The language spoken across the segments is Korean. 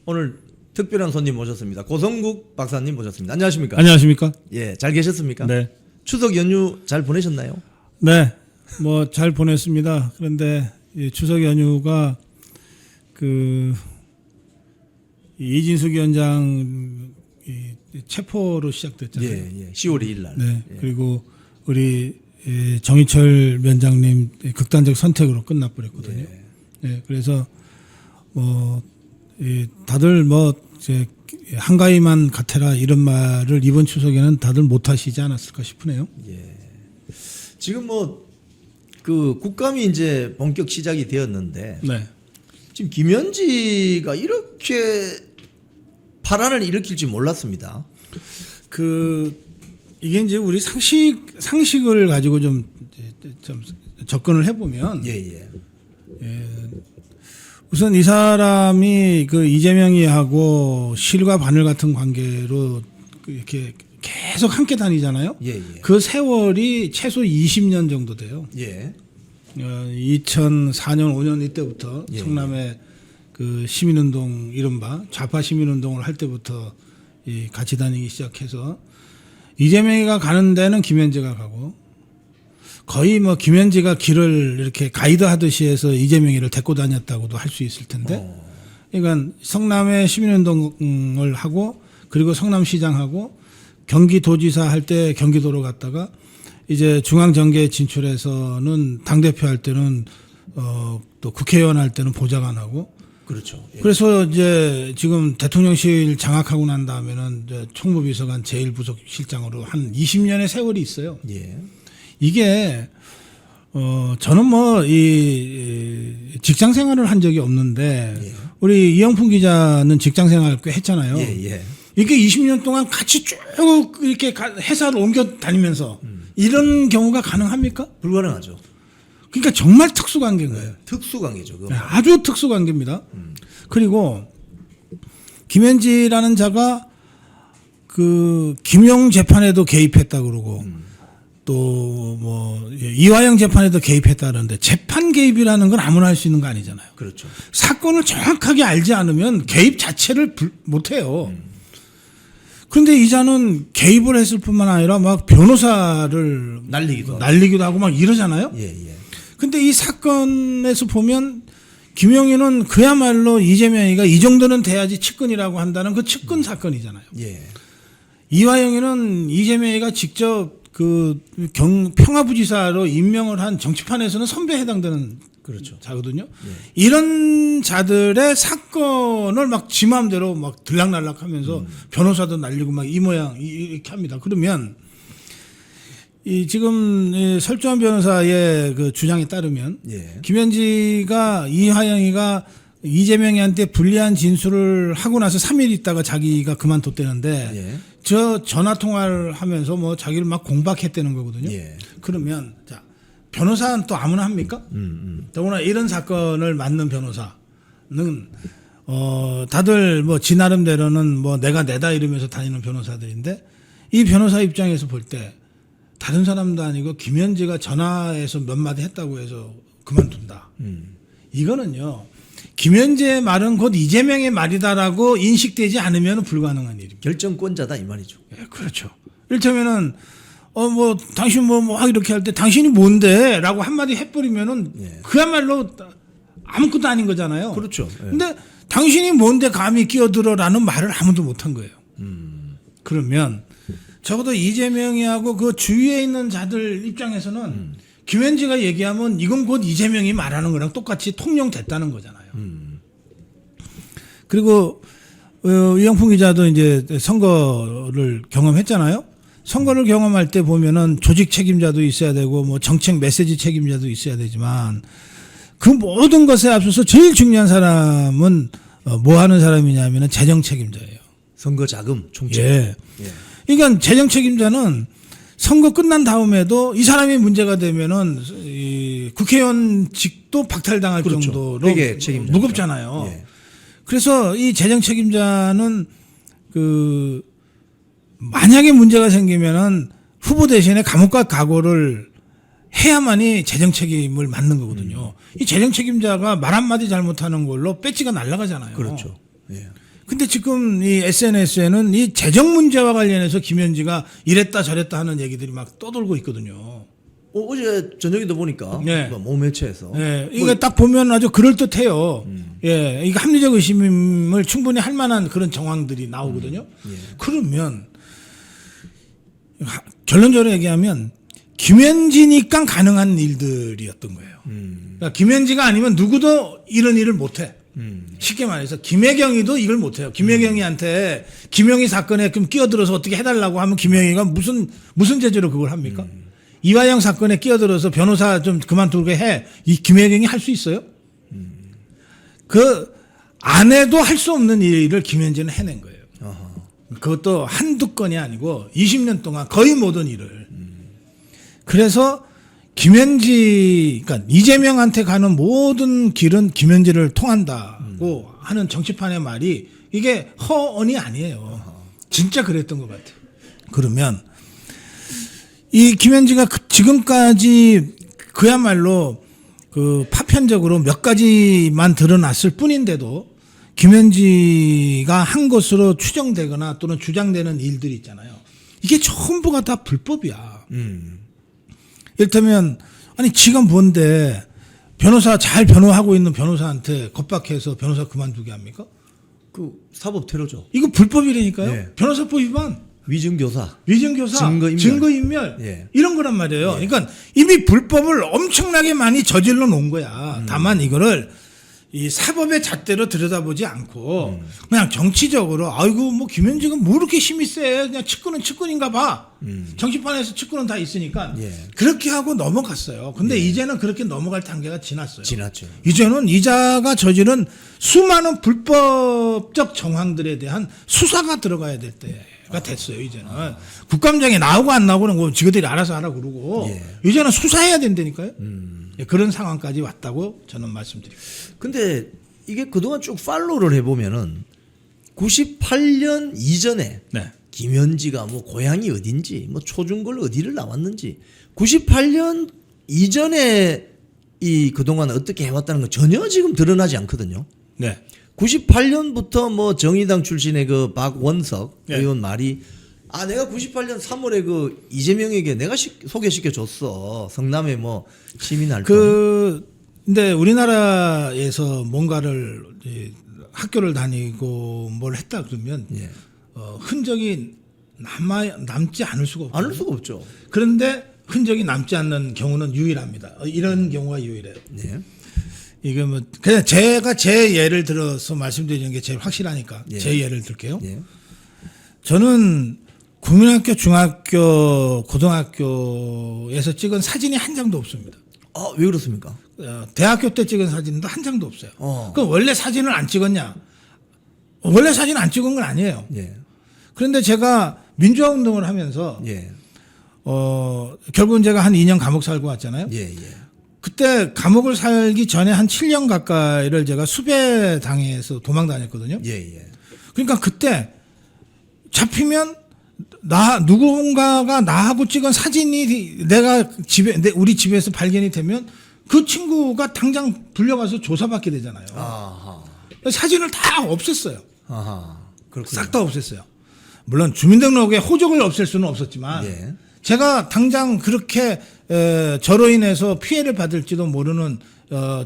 오늘 특별한 손님 모셨습니다. 고성국 박사님 모셨습니다. 안녕하십니까? 안녕하십니까? 예, 잘 계셨습니까? 네. 추석 연휴 잘 보내셨나요? 네. 뭐 잘 보냈습니다. 그런데 이 추석 연휴가 그 이진숙 위원장 체포로 시작됐잖아요. 예. 10월 2일 날. 네. 예. 그리고 우리 정희철 위원장님 극단적 선택으로 끝나버렸거든요. 예. 네. 그래서 뭐 다들 뭐 이제 한가위만 같아라 이런 말을 이번 추석에는 다들 못 하시지 않았을까 싶으네요. 예. 지금 뭐 그 국감이 이제 본격 시작이 되었는데 네. 지금 김현지가 이렇게 파란을 일으킬지 몰랐습니다. 이게 이제 우리 상식을 가지고 좀 접근을 해보면 예. 우선 이 사람이 그 이재명이하고 실과 바늘 같은 관계로 이렇게 계속 함께 다니잖아요. 예. 그 세월이 최소 20년 정도 돼요. 예. 2004년, 5년 이때부터 예. 성남에 그 시민운동 이른바 좌파 시민운동을 할 때부터 같이 다니기 시작해서 이재명이가 가는 데는 김현지가 가고 거의 뭐 김현지가 길을 이렇게 가이드 하듯이 해서 이재명이를 데리고 다녔다고도 할 수 있을 텐데 그러니까 성남에 시민운동을 하고 그리고 성남시장하고 경기도지사 할 때 경기도로 갔다가 이제 중앙정계에 진출해서는 당대표 할 때는 또 국회의원 할 때는 보좌관하고 그렇죠. 예. 그래서 이제 지금 대통령실 장악하고 난 다음에는 이제 총무비서관 제1부속실장으로 한 20년의 세월이 있어요. 예. 이게 저는 뭐 이 직장 생활을 한 적이 없는데 예. 우리 이영풍 기자는 직장 생활 꽤 했잖아요. 예. 이게 20년 동안 같이 쭉 이렇게 회사를 옮겨 다니면서 이런 경우가 가능합니까? 불가능하죠. 그러니까 정말 특수 관계인 거예요. 특수 관계죠. 네, 아주 특수 관계입니다. 그리고 김현지라는 자가 그 김용 재판에도 개입했다 그러고 또 뭐 이화영 재판에도 개입했다 그러는데 재판 개입이라는 건 아무나 할 수 있는 거 아니잖아요. 그렇죠. 사건을 정확하게 알지 않으면 개입 자체를 못 해요. 그런데 이자는 개입을 했을 뿐만 아니라 막 변호사를 날리기도 하고 막 이러잖아요. 예. 근데 이 사건에서 보면 김용희는 그야말로 이재명이가 이 정도는 돼야지 측근이라고 한다는 그 측근 사건이잖아요. 예. 이화영이는 이재명이가 직접 그 평화부지사로 임명을 한 정치판에서는 선배에 해당되는 그렇죠. 자거든요. 예. 이런 자들의 사건을 막 지 마음대로 막 들락날락 하면서 변호사도 날리고 막 이 모양 이렇게 합니다. 그러면 이 지금 설주환 변호사의 그 주장에 따르면 예. 김현지가 이화영이가 이재명이한테 불리한 진술을 하고 나서 3일 있다가 자기가 그만뒀다는데 예. 저 전화 통화를 하면서 뭐 자기를 막 공박했다는 거거든요. 예. 그러면 자 변호사는 또 아무나 합니까? 더구나 이런 사건을 맡는 변호사는 다들 뭐 지 나름대로는 뭐 내가 내다 이러면서 다니는 변호사들인데 이 변호사 입장에서 볼 때 다른 사람도 아니고 김현지가 전화해서 몇 마디 했다고 해서 그만둔다. 이거는요. 김현지의 말은 곧 이재명의 말이다라고 인식되지 않으면 불가능한 일입니다. 결정권자다 이 말이죠. 예, 그렇죠. 이를테면은 뭐 당신 뭐 이렇게 할 때 당신이 뭔데라고 한마디 해버리면은 예. 그야말로 아무것도 아닌 거잖아요. 그렇죠. 예. 근데 당신이 뭔데 감히 끼어들어라는 말을 아무도 못한 거예요. 그러면 적어도 이재명이하고 그 주위에 있는 자들 입장에서는 김현지가 얘기하면 이건 곧 이재명이 말하는 거랑 똑같이 통용됐다는 거잖아요. 그리고 이영풍 기자도 이제 선거를 경험했잖아요. 선거를 경험할 때 보면은 조직 책임자도 있어야 되고 뭐 정책 메시지 책임자도 있어야 되지만 그 모든 것에 앞서서 제일 중요한 사람은 뭐 하는 사람이냐면은 재정 책임자예요. 선거 자금 총책. 예. 그러니까 재정 책임자는 선거 끝난 다음에도 이 사람이 문제가 되면은 이 국회의원직도 박탈당할 그렇죠. 정도로 회계 책임자죠. 무겁잖아요. 예. 그래서 이 재정 책임자는 그 만약에 문제가 생기면은 후보 대신에 감옥과 각오를 해야만이 재정 책임을 맡는 거거든요. 이 재정 책임자가 말 한마디 잘못하는 걸로 배지가 날아가잖아요. 그렇죠. 예. 근데 지금 이 SNS에는 이 재정 문제와 관련해서 김현지가 이랬다 저랬다 하는 얘기들이 막 떠돌고 있거든요. 어제 저녁에도 보니까 네. 모 매체에서 예, 이게 딱 보면 아주 그럴듯해요. 예, 이게 합리적 의심을 충분히 할 만한 그런 정황들이 나오거든요. 예. 그러면 결론적으로 얘기하면 김현지니까 가능한 일들이었던 거예요. 그러니까 김현지가 아니면 누구도 이런 일을 못해. 쉽게 말해서 김혜경이도 이걸 못해요. 김혜경이한테 김영희 사건에 좀 끼어들어서 어떻게 해달라고 하면 김영희가 무슨 죄로 그걸 합니까? 이화영 사건에 끼어들어서 변호사 좀 그만두게 해. 이 김혜경이 할 수 있어요? 그 안 해도 할 수 없는 일을 김현지는 해낸 거예요. 아하. 그것도 한두 건이 아니고 20년 동안 거의 모든 일을. 그래서 김현지, 그러니까 이재명한테 가는 모든 길은 김현지를 통한다고 하는 정치판의 말이 이게 허언이 아니에요. 진짜 그랬던 것 같아요. 그러면 이 김현지가 지금까지 그야말로 그 파편적으로 몇 가지만 드러났을 뿐인데도 김현지가 한 것으로 추정되거나 또는 주장되는 일들이 있잖아요. 이게 전부가 다 불법이야. 이를테면 아니 지가 뭔데 변호사 잘 변호하고 있는 변호사한테 겁박해서 변호사 그만두게 합니까? 그 사법 테러죠. 이거 불법이라니까요. 네. 변호사법 위반. 위증교사. 위증교사, 증거인멸, 예. 이런 거란 말이에요. 그러니까 이미 불법을 엄청나게 많이 저질러 놓은 거야. 다만 이거를 이 사법의 잣대로 들여다보지 않고 그냥 정치적으로 아이고 뭐 김현지가 뭐 이렇게 힘이 세 그냥 측근은 측근인가 봐. 정치판에서 측근은 다 있으니까 예. 그렇게 하고 넘어갔어요. 근데 이제는 그렇게 넘어갈 단계가 지났어요. 지났죠. 이제는 이자가 저지른 수많은 불법적 정황들에 대한 수사가 들어가야 될 때가 됐어요. 이제는 국감장에 나오고 안 나오고는 뭐 지그들이 알아서 하라 그러고 예. 이제는 수사해야 된다니까요. 예, 그런 상황까지 왔다고 저는 말씀드립니다. 근데 이게 그동안 쭉 팔로우를 해보면은 98년 이전에 네. 김현지가 뭐 고향이 어딘지 뭐 초중고를 어디를 나왔는지 98년 이전에 이 그동안 어떻게 해왔다는 건 전혀 지금 드러나지 않거든요. 네. 98년부터 뭐 정의당 출신의 그 박원석 네. 의원 말이 아 내가 98년 3월에 그 이재명에게 내가 소개시켜 줬어. 성남에 뭐 시민활동. 근데 우리나라에서 뭔가를 이제 학교를 다니고 뭘 했다 그러면 예. 흔적이 남지 않을 수가 없어요. 않을 수가 없죠. 그런데 흔적이 남지 않는 경우는 유일합니다. 이런 경우가 유일해요. 네. 이게 뭐 그냥 제가 제 예를 들어서 말씀드리는 게 제일 확실하니까 예. 제 예를 들게요. 예. 저는 국민학교, 중학교, 고등학교에서 찍은 사진이 한 장도 없습니다. 아, 왜 그렇습니까? 대학교 때 찍은 사진도 한 장도 없어요. 어. 그럼 원래 사진을 안 찍었냐? 원래 사진 안 찍은 건 아니에요. 예. 그런데 제가 민주화 운동을 하면서 예. 결국은 제가 한 2년 감옥 살고 왔잖아요. 예. 예. 그때 감옥을 살기 전에 한 7년 가까이를 제가 수배당해서 도망 다녔거든요. 예. 예. 그러니까 그때 잡히면 누군가가 나하고 찍은 사진이 내가 우리 집에서 발견이 되면 그 친구가 당장 불려가서 조사받게 되잖아요. 아하. 사진을 다 없앴어요. 아하. 그렇군요. 싹 다 없앴어요. 물론 주민등록에 호적을 없앨 수는 없었지만 예. 제가 당장 그렇게 저로 인해서 피해를 받을지도 모르는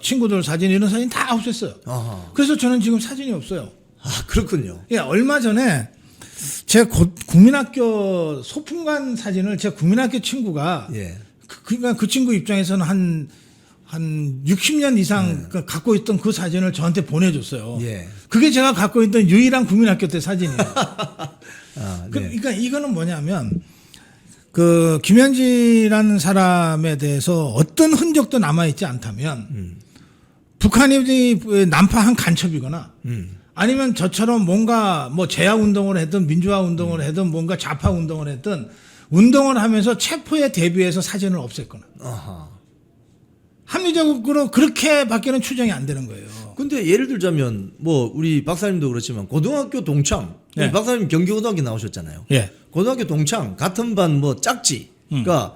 친구들 사진 이런 사진 다 없앴어요. 아하. 그래서 저는 지금 사진이 없어요. 아, 그렇군요. 예, 얼마 전에 제 국민학교 소풍관 사진을 제 국민학교 친구가 예. 그러니까 그 친구 입장에서는 한 60년 이상 갖고 있던 그 사진을 저한테 보내줬어요. 예. 그게 제가 갖고 있던 유일한 국민학교 때 사진이에요. 아, 네. 그러니까 이거는 뭐냐면 그 김현지라는 사람에 대해서 어떤 흔적도 남아있지 않다면 북한이 난파한 간첩이거나 아니면 저처럼 뭔가 뭐 재야 운동을 했든 민주화 운동을 했든 뭔가 좌파 운동을 했든 운동을 하면서 체포에 대비해서 사진을 없앴거나 아하. 합리적으로 그렇게밖에는 추정이 안 되는 거예요. 근데 예를 들자면 뭐 우리 박사님도 그렇지만 고등학교 동창, 네. 박사님 경기고등학교 나오셨잖아요. 예. 고등학교 동창 같은 반 뭐 짝지, 그러니까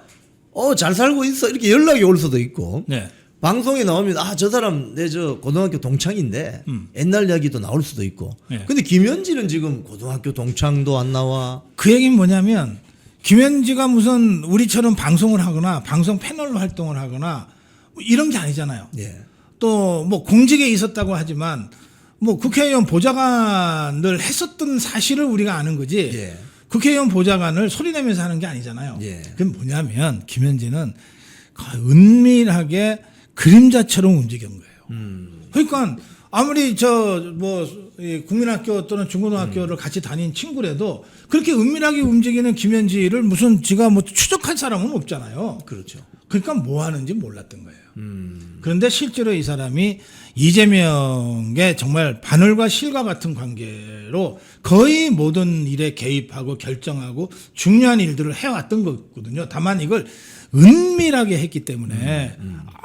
잘 살고 있어 이렇게 연락이 올 수도 있고, 네. 방송에 나오면 아 저 사람 내 저 고등학교 동창인데 옛날 이야기도 나올 수도 있고. 예. 근데 김현지는 지금 고등학교 동창도 안 나와. 그 얘기는 뭐냐면 김현지가 무슨 우리처럼 방송을 하거나 방송 패널로 활동을 하거나 뭐 이런 게 아니잖아요. 예. 또 뭐 공직에 있었다고 하지만 뭐 국회의원 보좌관을 했었던 사실을 우리가 아는 거지. 예. 국회의원 보좌관을 소리내면서 하는 게 아니잖아요. 예. 그건 뭐냐면 김현지는 거의 은밀하게 그림자처럼 움직인 거예요. 그러니까 아무리 국민학교 또는 중고등학교를 같이 다닌 친구라도 그렇게 은밀하게 움직이는 김현지를 무슨 지가 뭐 추적할 사람은 없잖아요. 그렇죠. 그러니까 뭐 하는지 몰랐던 거예요. 그런데 실제로 이 사람이 이재명의 정말 바늘과 실과 같은 관계로 거의 모든 일에 개입하고 결정하고 중요한 일들을 해왔던 거거든요. 다만 이걸 은밀하게 했기 때문에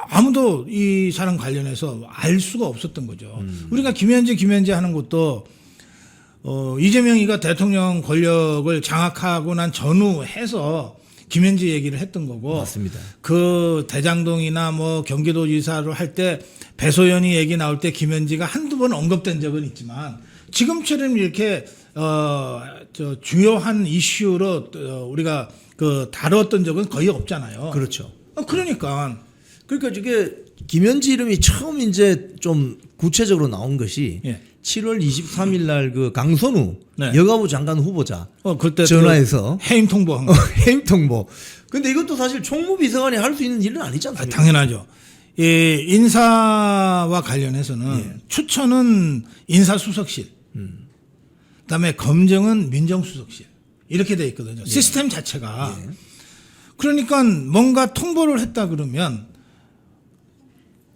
아무도 이 사람 관련해서 알 수가 없었던 거죠. 우리가 김현지 하는 것도 이재명이가 대통령 권력을 장악하고 난 전후해서 김현지 얘기를 했던 거고. 맞습니다. 그 대장동이나 뭐 경기도지사를 할 때 배소연이 얘기 나올 때 김현지가 한두 번 언급된 적은 있지만 지금처럼 이렇게 주요한 이슈로 우리가 다뤘던 적은 거의 없잖아요. 그렇죠. 그러니까 이게 김현지 이름이 처음 이제 좀 구체적으로 나온 것이 예. 7월 23일 날 그 강선우 네. 여가부 장관 후보자 그때 전화해서 해임 통보한 거. 해임 통보. 근데 이것도 사실 총무비서관이 할 수 있는 일은 아니지 않습니까? 당연하죠. 이 인사와 관련해서는 추천은 인사수석실, 그다음에 검증은 민정수석실 이렇게 돼 있거든요. 시스템 자체가. 그러니까 뭔가 통보를 했다 그러면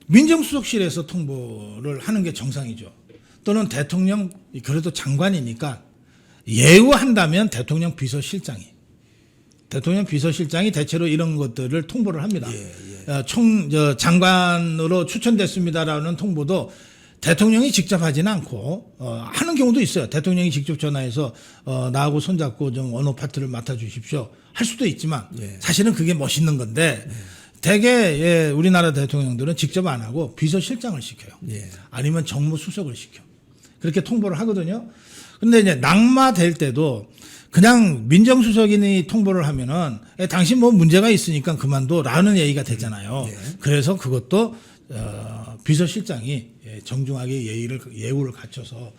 민정수석실에서 통보를 하는 게 정상이죠. 또는 대통령 그래도 장관이니까 예우한다면 대통령 비서실장이 대체로 이런 것들을 통보를 합니다. 장관으로 추천됐습니다라는 통보도 대통령이 직접 하지는 않고 하는 경우도 있어요. 대통령이 직접 전화해서 나하고 손잡고 좀 어느 파트를 맡아주십시오 할 수도 있지만 사실은 그게 멋있는 건데 대개 우리나라 대통령들은 직접 안 하고 비서실장을 시켜요. 아니면 정무수석을 시켜. 그렇게 통보를 하거든요. 근데 이제 낙마될 때도 그냥 민정수석인이 통보를 하면은 당신 뭐 문제가 있으니까 그만둬라는 얘기가 되잖아요. 그래서 그것도 비서실장이 정중하게 예우를 갖춰서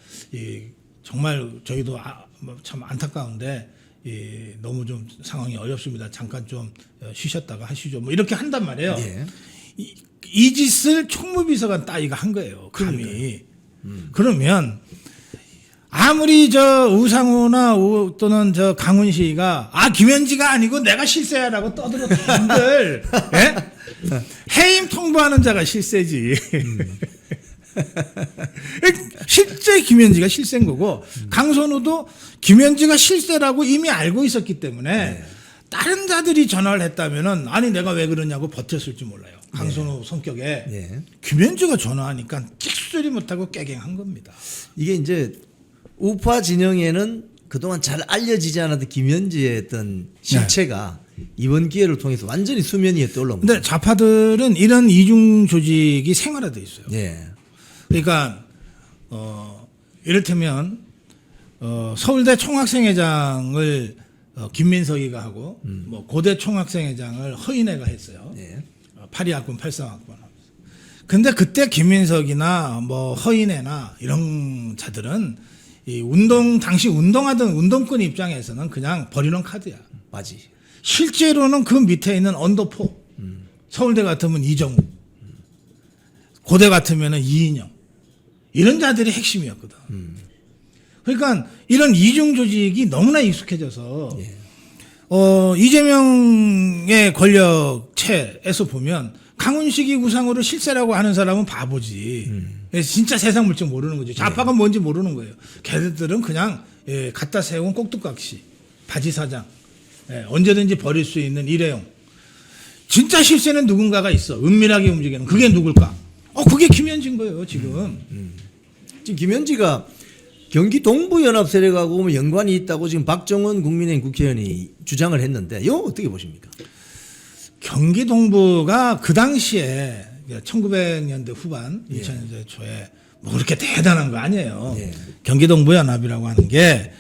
정말 저희도 참 안타까운데 너무 좀 상황이 어렵습니다. 잠깐 좀 쉬셨다가 하시죠. 뭐 이렇게 한단 말이에요. 이 짓을 총무비서관 따위가 한 거예요. 감히. 그러면 아무리 우상호나 또는 강훈식이가 김현지가 아니고 내가 실세야라고 떠들어도 한들 해임 통보하는 자가 실세지. 실제 김현지가 실세인 거고 강선우도 김현지가 실세라고 이미 알고 있었기 때문에 다른 자들이 전화를 했다면은 아니 내가 왜 그러냐고 버텼을지 몰라요. 강선우 성격에 김현지가 전화하니까 찍소리 못하고 깨갱한 겁니다. 이게 이제 우파 진영에는 그동안 잘 알려지지 않았던 김현지의 어떤 실체가 이번 기회를 통해서 완전히 수면 위에 떠올라옵니다. 근데 좌파들은 이런 이중 조직이 생활화돼 있어요. 그러니까 이를테면 서울대 총학생회장을 김민석이가 하고 뭐 고대 총학생회장을 허인애가 했어요. 82학번, 83학번. 근데 그때 김민석이나 뭐 허인애나 이런 자들은 이 당시 운동하던 운동권 입장에서는 그냥 버리는 카드야. 맞지. 실제로는 그 밑에 있는 언더4. 서울대 같으면 이정우. 고대 같으면 이인영. 이런 자들이 핵심이었거든. 그러니까 이런 이중 조직이 너무나 익숙해져서 이재명의 권력체에서 보면 강훈식이 우상호를 실세라고 하는 사람은 바보지. 진짜 세상 물정 모르는 거죠. 좌파가 뭔지 모르는 거예요. 걔들은 그냥 갖다 세운 꼭두각시, 바지사장, 언제든지 버릴 수 있는 일회용. 진짜 실세는 누군가가 있어. 은밀하게 움직이는. 그게 누굴까? 그게 김현지인 거예요, 지금. 지금 김현지가 경기 동부연합 세력하고 연관이 있다고 지금 박정원 국민의힘 국회의원이 주장을 했는데 이거 어떻게 보십니까? 경기 동부가 그 당시에 1900년대 후반, 예. 2000년대 초에 뭐 그렇게 대단한 거 아니에요. 예. 경기동부연합이라고 하는 게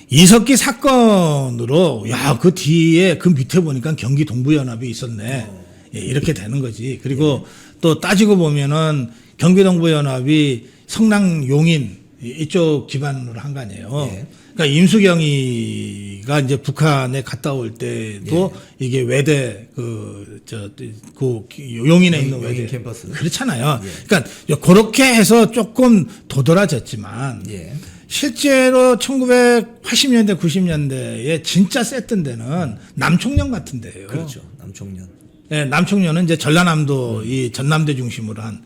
이석기 사건으로 야, 그 뒤에 그 밑에 보니까 경기동부연합이 있었네. 예, 이렇게 되는 거지. 그리고 또 따지고 보면은 경기동부연합이 성남 용인 이쪽 기반으로 한 거 아니에요. 예. 그러니까 임수경이가 이제 북한에 갔다 올 때도 이게 외대 그 용인에 있는 용인 외대 캠퍼스. 그렇잖아요. 예. 그러니까 그렇게 해서 조금 도드라졌지만 예. 실제로 1980년대 90년대에 진짜 셌던 데는 남총련 같은 데예요. 그렇죠. 남총련. 예, 남총련은 이제 전라남도 이 전남대 중심으로 한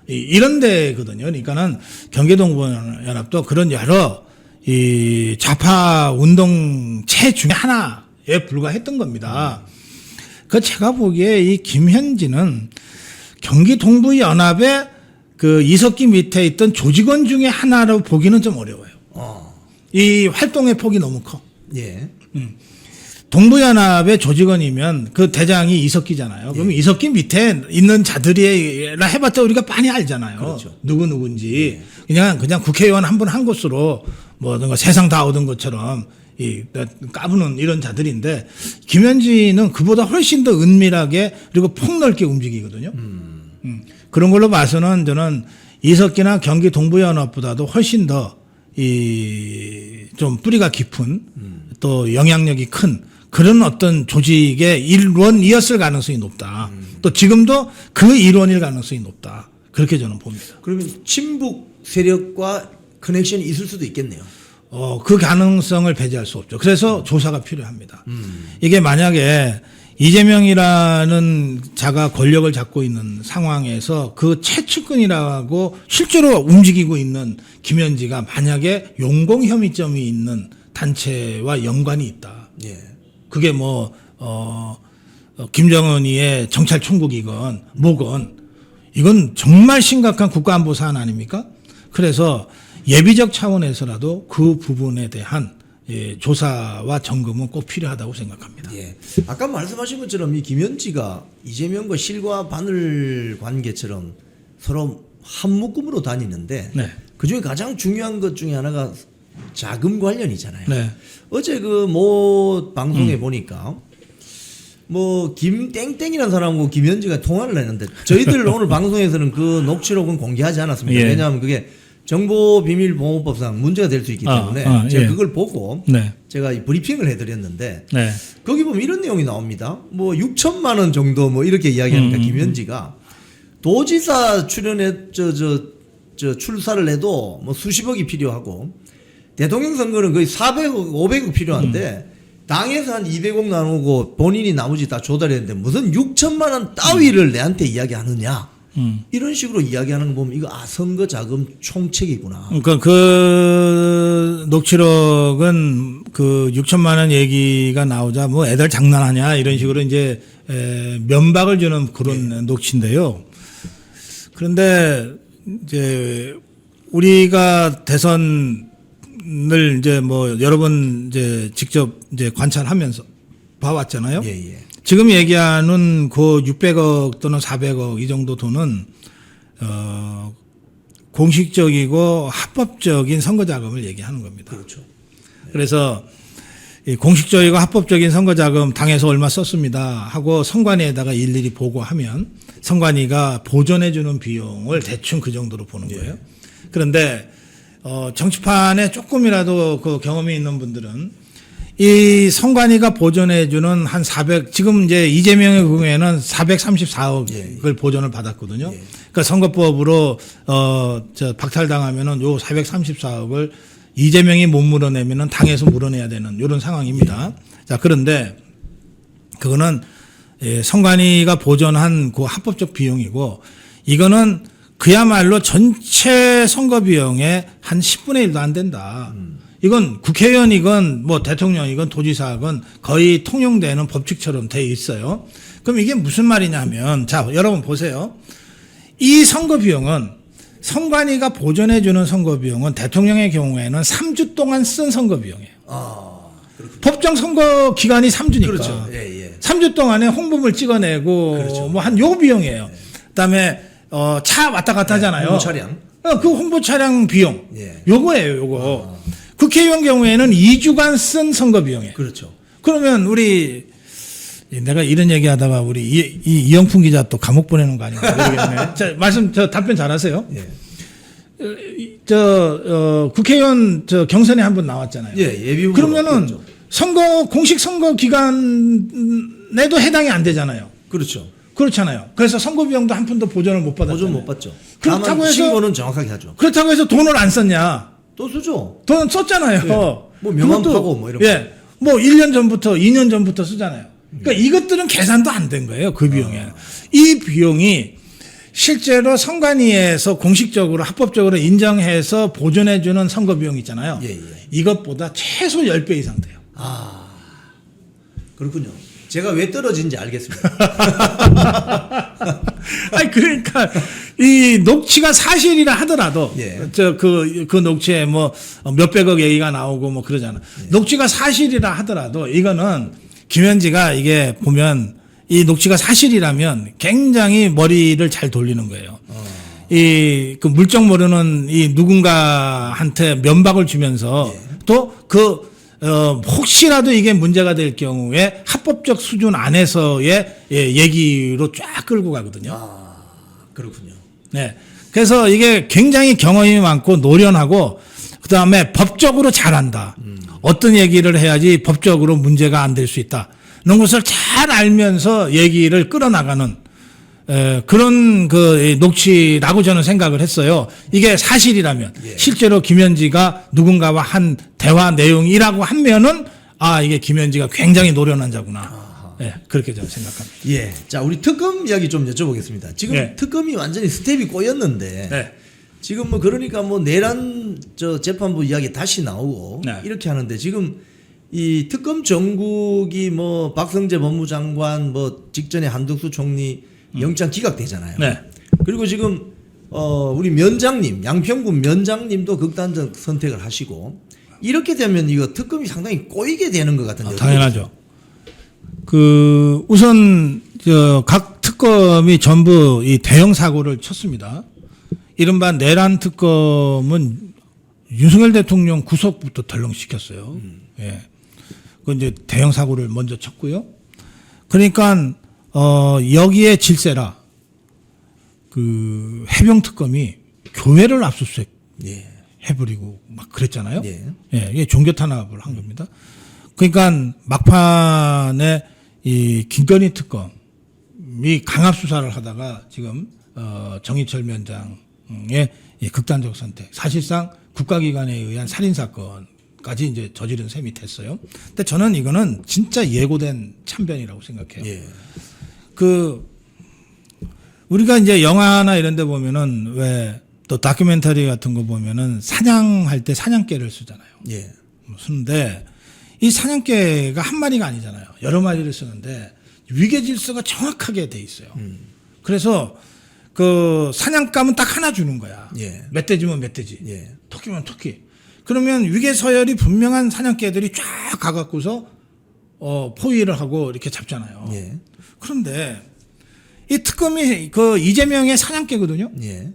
이런 데거든요. 그러니까는 경기동부연합도 그런 여러 이 좌파 운동체 중에 하나에 불과했던 겁니다. 그 제가 보기에 이 김현지는 경기동부연합의 그 이석기 밑에 있던 조직원 중에 하나로 보기는 좀 어려워요. 이 활동의 폭이 너무 커. 예. 동부연합의 조직원이면 그 대장이 이석기잖아요. 그럼 이석기 밑에 있는 자들이라 해봤자 우리가 많이 알잖아요. 그렇죠. 누구누군지. 그냥 국회의원 한 분 한 곳으로 뭐 세상 다 얻은 것처럼 까부는 이런 자들인데 김현지는 그보다 훨씬 더 은밀하게 그리고 폭넓게 움직이거든요. 그런 걸로 봐서는 저는 이석기나 경기 동부연합보다도 훨씬 더 좀 뿌리가 깊은 또 영향력이 큰 그런 어떤 조직의 일원이었을 가능성이 높다. 또 지금도 그 일원일 가능성이 높다. 그렇게 저는 봅니다. 그러면 친북 세력과 커넥션이 있을 수도 있겠네요. 그 가능성을 배제할 수 없죠. 그래서 조사가 필요합니다. 이게 만약에 이재명이라는 자가 권력을 잡고 있는 상황에서 그 최측근이라고 실제로 움직이고 있는 김현지가 만약에 용공 혐의점이 있는 단체와 연관이 있다. 예. 그게 뭐 김정은이의 정찰총국이건 뭐건 이건 정말 심각한 국가안보 사안 아닙니까? 그래서 예비적 차원에서라도 그 부분에 대한 조사와 점검은 꼭 필요하다고 생각합니다. 예. 아까 말씀하신 것처럼 이 김현지가 이재명과 실과 바늘 관계처럼 서로 한 묶음으로 다니는데 네. 그중에 가장 중요한 것 중에 하나가 자금 관련이잖아요. 네. 어제 그 모 방송에 보니까 뭐 김땡땡이라는 사람하고 김현지가 통화를 했는데 저희들 오늘 방송에서는 그 녹취록은 공개하지 않았습니다. 예. 왜냐하면 그게 정보비밀보호법상 문제가 될 수 있기 때문에 제가 예. 그걸 보고 네. 제가 이 브리핑을 해드렸는데 네. 거기 보면 이런 내용이 나옵니다. 뭐 6천만 원 정도 뭐 이렇게 이야기하니까 김현지가 도지사 출연에 저 출사를 해도 뭐 수십억이 필요하고 대통령 선거는 거의 400억, 500억 필요한데 당에서 한 200억 나누고 본인이 나머지 다 조달했는데 무슨 6천만 원 따위를 내한테 이야기하느냐. 이런 식으로 이야기하는 거 보면 이거 선거 자금 총책이구나. 그러니까 그 녹취록은 그 6천만 원 얘기가 나오자 뭐 애들 장난하냐 이런 식으로 이제 면박을 주는 그런 녹취인데요. 그런데 이제 우리가 대선을 이제 뭐 여러 번 이제 직접 이제 관찰하면서 봐왔잖아요. 예, 예. 지금 얘기하는 그 600억 또는 400억 이 정도 돈은 공식적이고 합법적인 선거 자금을 얘기하는 겁니다. 그렇죠. 그래서 이 공식적이고 합법적인 선거 자금 당에서 얼마 썼습니다 하고 선관위에다가 일일이 보고하면 선관위가 보존해 주는 비용을 대충 그 정도로 보는 거예요. 그런데 정치판에 조금이라도 그 경험이 있는 분들은 이 선관위가 보존해주는 한 400, 지금 이제 이재명의 경우에는 434억을 보존을 받았거든요. 그러니까 선거법으로, 박탈당하면은 요 434억을 이재명이 못 물어내면은 당에서 물어내야 되는 이런 상황입니다. 자, 그런데 그거는 선관위가 보존한 그 합법적 비용이고 이거는 그야말로 전체 선거 비용의 한 10분의 1도 안 된다. 이건 국회의원이건 뭐 대통령이건 도지사건 거의 통용되는 법칙처럼 돼 있어요. 그럼 이게 무슨 말이냐면 자 여러분 보세요. 이 선거 비용은 선관위가 보존해 주는 선거 비용은 대통령의 경우에는 3주 동안 쓴 선거 비용이에요. 법정 선거 기간이 3주니까. 그렇죠. 예, 예. 3주 동안에 홍보물 찍어내고 그렇죠. 뭐 한 요 비용이에요. 그다음에 차 왔다 갔다 하잖아요. 홍보 차량. 그 홍보 차량 비용. 예. 요거예요, 요거. 국회의원 경우에는 2주간 쓴 선거 비용이에요. 그렇죠. 그러면 우리 내가 이런 얘기하다가 우리 이영풍 기자 또 감옥 보내는 거 아닌가 모르겠네. 자, 답변 잘하세요. 예. 국회의원 경선에 한번 나왔잖아요. 예, 예비 후보. 그러면은 그렇죠. 공식 선거 기간에도 해당이 안 되잖아요. 그렇죠. 그렇잖아요. 그래서 선거 비용도 한 푼도 보전을 못 받았잖아요. 보전 못 받죠. 그렇다고 다만 해서 신고는 정확하게 하죠. 그렇다고 해서 돈을 안 썼냐? 또 쓰죠. 돈 썼잖아요. 예. 뭐 명함 그것도, 파고 뭐 이런 거. 예. 뭐 1년 전부터 2년 전부터 쓰잖아요. 그러니까 이것들은 계산도 안 된 거예요. 그 비용에. 이 비용이 실제로 선관위에서 공식적으로 합법적으로 인정해서 보존해 주는 선거 비용 있잖아요. 예, 예. 이것보다 최소 10배 이상 돼요. 아. 그렇군요. 제가 왜 떨어진지 알겠습니다. 아니 그러니까 이 녹취가 사실이라 하더라도 예. 그 녹취에 뭐 몇백억 얘기가 나오고 뭐 그러잖아. 예. 녹취가 사실이라 하더라도 이거는 김현지가 이게 보면 이 녹취가 사실이라면 굉장히 머리를 잘 돌리는 거예요. 이 그 물정 모르는 이 누군가한테 면박을 주면서 예. 또 혹시라도 이게 문제가 될 경우에 합법적 수준 안에서의 얘기로 쫙 끌고 가거든요. 아, 그렇군요. 네. 그래서 이게 굉장히 경험이 많고 노련하고 그 다음에 법적으로 잘한다. 어떤 얘기를 해야지 법적으로 문제가 안 될 수 있다. 이런 것을 잘 알면서 얘기를 끌어나가는 그런 그 녹취라고 저는 생각을 했어요. 이게 사실이라면 예. 실제로 김현지가 누군가와 한 대화 내용이라고 하면은 아 이게 김현지가 굉장히 노련한 자구나. 예, 그렇게 저는 생각합니다. 예. 자, 우리 특검 이야기 좀 여쭤보겠습니다. 지금 예. 특검이 완전히 스텝이 꼬였는데 네. 지금 뭐 그러니까 뭐 내란 재판부 이야기 다시 나오고 네. 이렇게 하는데 지금 이 특검 전국이 뭐 박성재 법무장관 뭐 직전에 한덕수 총리 영장 기각되잖아요. 네. 그리고 지금 우리 면장님 양평군 면장님도 극단적 선택을 하시고 이렇게 되면 이거 특검이 상당히 꼬이게 되는 것 같은데. 당연하죠. 우선 각 특검이 전부 이 대형 사고를 쳤습니다. 이른바 내란 특검은 윤석열 대통령 구속부터 덜렁시켰어요. 예. 그 이제 대형 사고를 먼저 쳤고요. 그러니까 여기에 질세라 그 해병 특검이 교회를 압수수색 예. 해버리고 막 그랬잖아요. 예. 예, 이게 종교 탄압을 한 겁니다. 그러니까 막판에 이 김건희 특검이 강압 수사를 하다가 지금 정의철 위원장의 이 극단적 선택, 사실상 국가기관에 의한 살인 사건까지 이제 저지른 셈이 됐어요. 근데 저는 이거는 진짜 예고된 참변이라고 생각해요. 예. 우리가 이제 영화나 이런 데 보면은 왜 또 다큐멘터리 같은 거 보면은 사냥할 때 사냥개를 쓰잖아요. 예. 쓰는데 이 사냥개가 한 마리가 아니잖아요. 여러 마리를 쓰는데 위계 질서가 정확하게 돼 있어요. 그래서 그 사냥감은 딱 하나 주는 거야. 예. 멧돼지면 멧돼지, 예. 토끼면 토끼. 그러면 위계 서열이 분명한 사냥개들이 쫙 가갖고서 포위를 하고 이렇게 잡잖아요. 예. 그런데 이 특검이 그 이재명의 사냥개거든요. 예.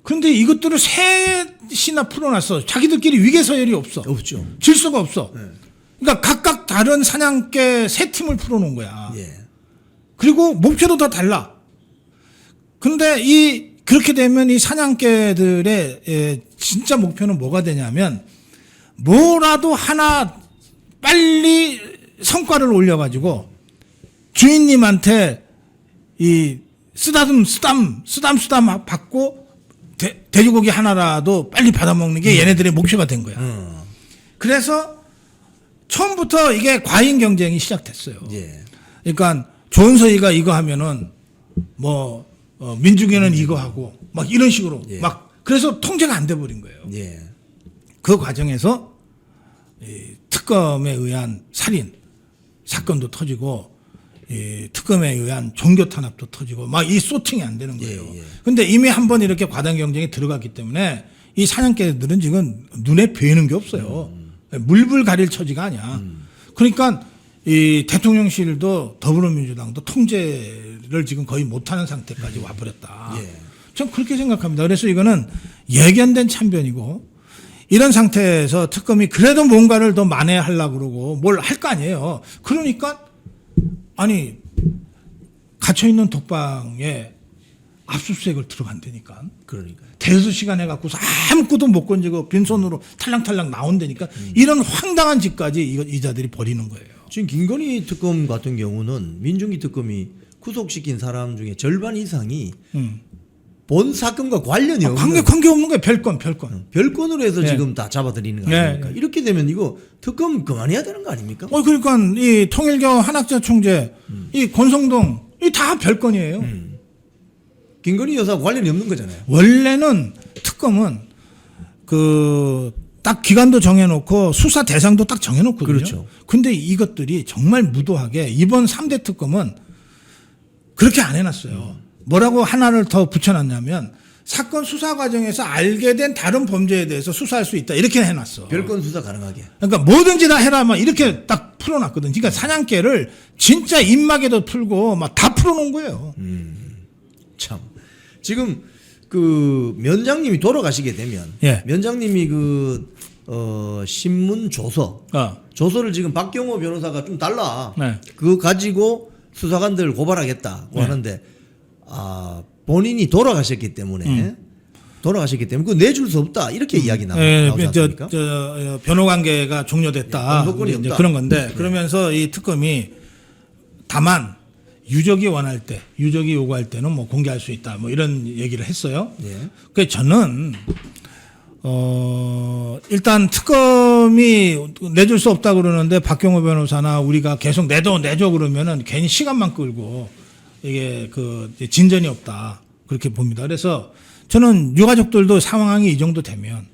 그런데 이것들을 셋이나 풀어놨어. 자기들끼리 위계 서열이 없어. 없죠. 질서가 없어. 예. 그러니까 각각 다른 사냥개 세 팀을 풀어놓은 거야. 예. 그리고 목표도 다 달라. 근데 그렇게 되면 이 사냥개들의 진짜 목표는 뭐가 되냐면 뭐라도 하나 빨리 성과를 올려가지고 주인님한테 이 쓰담 받고 돼지고기 하나라도 빨리 받아먹는 게 얘네들의 목표가 된 거야. 그래서 처음부터 이게 과잉 경쟁이 시작됐어요. 예. 그러니까 조은서이가 이거 하면은 뭐 민중이는 이거 하고 막 이런 식으로 예. 막 그래서 통제가 안 돼 버린 거예요. 예. 그 과정에서 이 특검에 의한 살인 사건도 터지고 이 특검에 의한 종교 탄압도 터지고 막 이 소팅이 안 되는 거예요. 예, 예. 근데 이미 한번 이렇게 과당 경쟁이 들어갔기 때문에 이 사냥개들은 지금 눈에 보이는 게 없어요. 물불 가릴 처지가 아니야. 그러니까 이 대통령실도 더불어민주당도 통제를 지금 거의 못하는 상태까지 와버렸다. 예. 전 그렇게 생각합니다. 그래서 이거는 예견된 참변이고 이런 상태에서 특검이 그래도 뭔가를 더 만회하려고 그러고 뭘 할 거 아니에요. 그러니까 아니 갇혀있는 독방에 압수수색을 들어간다니까. 그러니까요. 대수 시간 해갖고서 아무것도 못 건지고 빈손으로 탈랑탈랑 나온다니까. 이런 황당한 짓까지 이자들이 벌이는 거예요. 지금 김건희 특검 같은 경우는 민중기 특검이 구속시킨 사람 중에 절반 이상이 본 사건과 관련이 없는 관계 없는 거예요. 별건. 별건으로 해서 네. 지금 다 잡아들이는 거 네. 아닙니까? 이렇게 되면 이거 특검 그만해야 되는 거 아닙니까? 그러니까 이 통일교 한학자 총재, 이 권성동, 이 다 별건이에요. 김건희 여사 관련이 없는 거잖아요. 원래는 특검은 딱 기간도 정해놓고 수사 대상도 딱 정해놓거든요. 그렇죠. 근데 이것들이 정말 무도하게 이번 3대 특검은 그렇게 안 해놨어요. 뭐라고 하나를 더 붙여놨냐면 사건 수사 과정에서 알게 된 다른 범죄에 대해서 수사할 수 있다. 이렇게 해놨어. 별건 수사 가능하게. 그러니까 뭐든지 다 해라. 막 이렇게 딱 풀어놨거든. 그러니까 사냥개를 진짜 입막에도 풀고 막 다 풀어놓은 거예요. 참. 지금 그 면장님이 돌아가시게 되면 예. 면장님이 신문 조서를 지금 박경호 변호사가 좀 달라. 네. 그거 가지고 수사관들 고발하겠다고 네. 하는데 본인이 돌아가셨기 때문에 그거 내줄 수 없다 이렇게 이야기 나오지 않습니까? 변호 관계가 종료됐다. 변호권이 이제 없다. 그런 건데 그러면서 이 특검이 다만 유족이 원할 때, 유족이 요구할 때는 뭐 공개할 수 있다. 뭐 이런 얘기를 했어요. 예. 그래서 저는 일단 특검이 내줄 수 없다 그러는데 박경호 변호사나 우리가 계속 내줘 그러면은 괜히 시간만 끌고 이게 진전이 없다. 그렇게 봅니다. 그래서 저는 유가족들도 상황이 이 정도 되면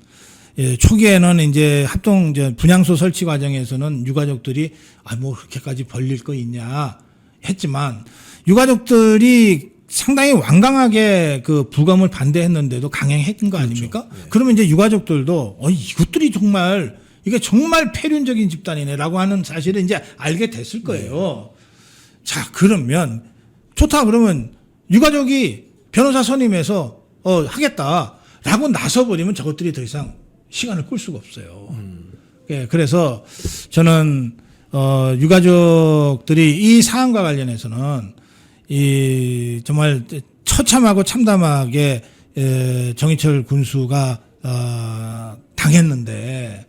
초기에는 이제 분향소 설치 과정에서는 유가족들이 뭐 그렇게까지 벌릴 거 있냐 했지만 유가족들이 상당히 완강하게 부검을 반대했는데도 강행했던 거 아닙니까? 그렇죠. 네. 그러면 이제 유가족들도 이것들이 정말 이게 정말 폐륜적인 집단이네라고 하는 사실을 이제 알게 됐을 거예요. 자, 그러면 좋다 그러면 유가족이 변호사 선임해서 하겠다라고 나서버리면 저것들이 더 이상 시간을 끌 수가 없어요. 예, 그래서 저는 유가족들이 이 사안과 관련해서는 정말 처참하고 참담하게 정의철 군수가 당했는데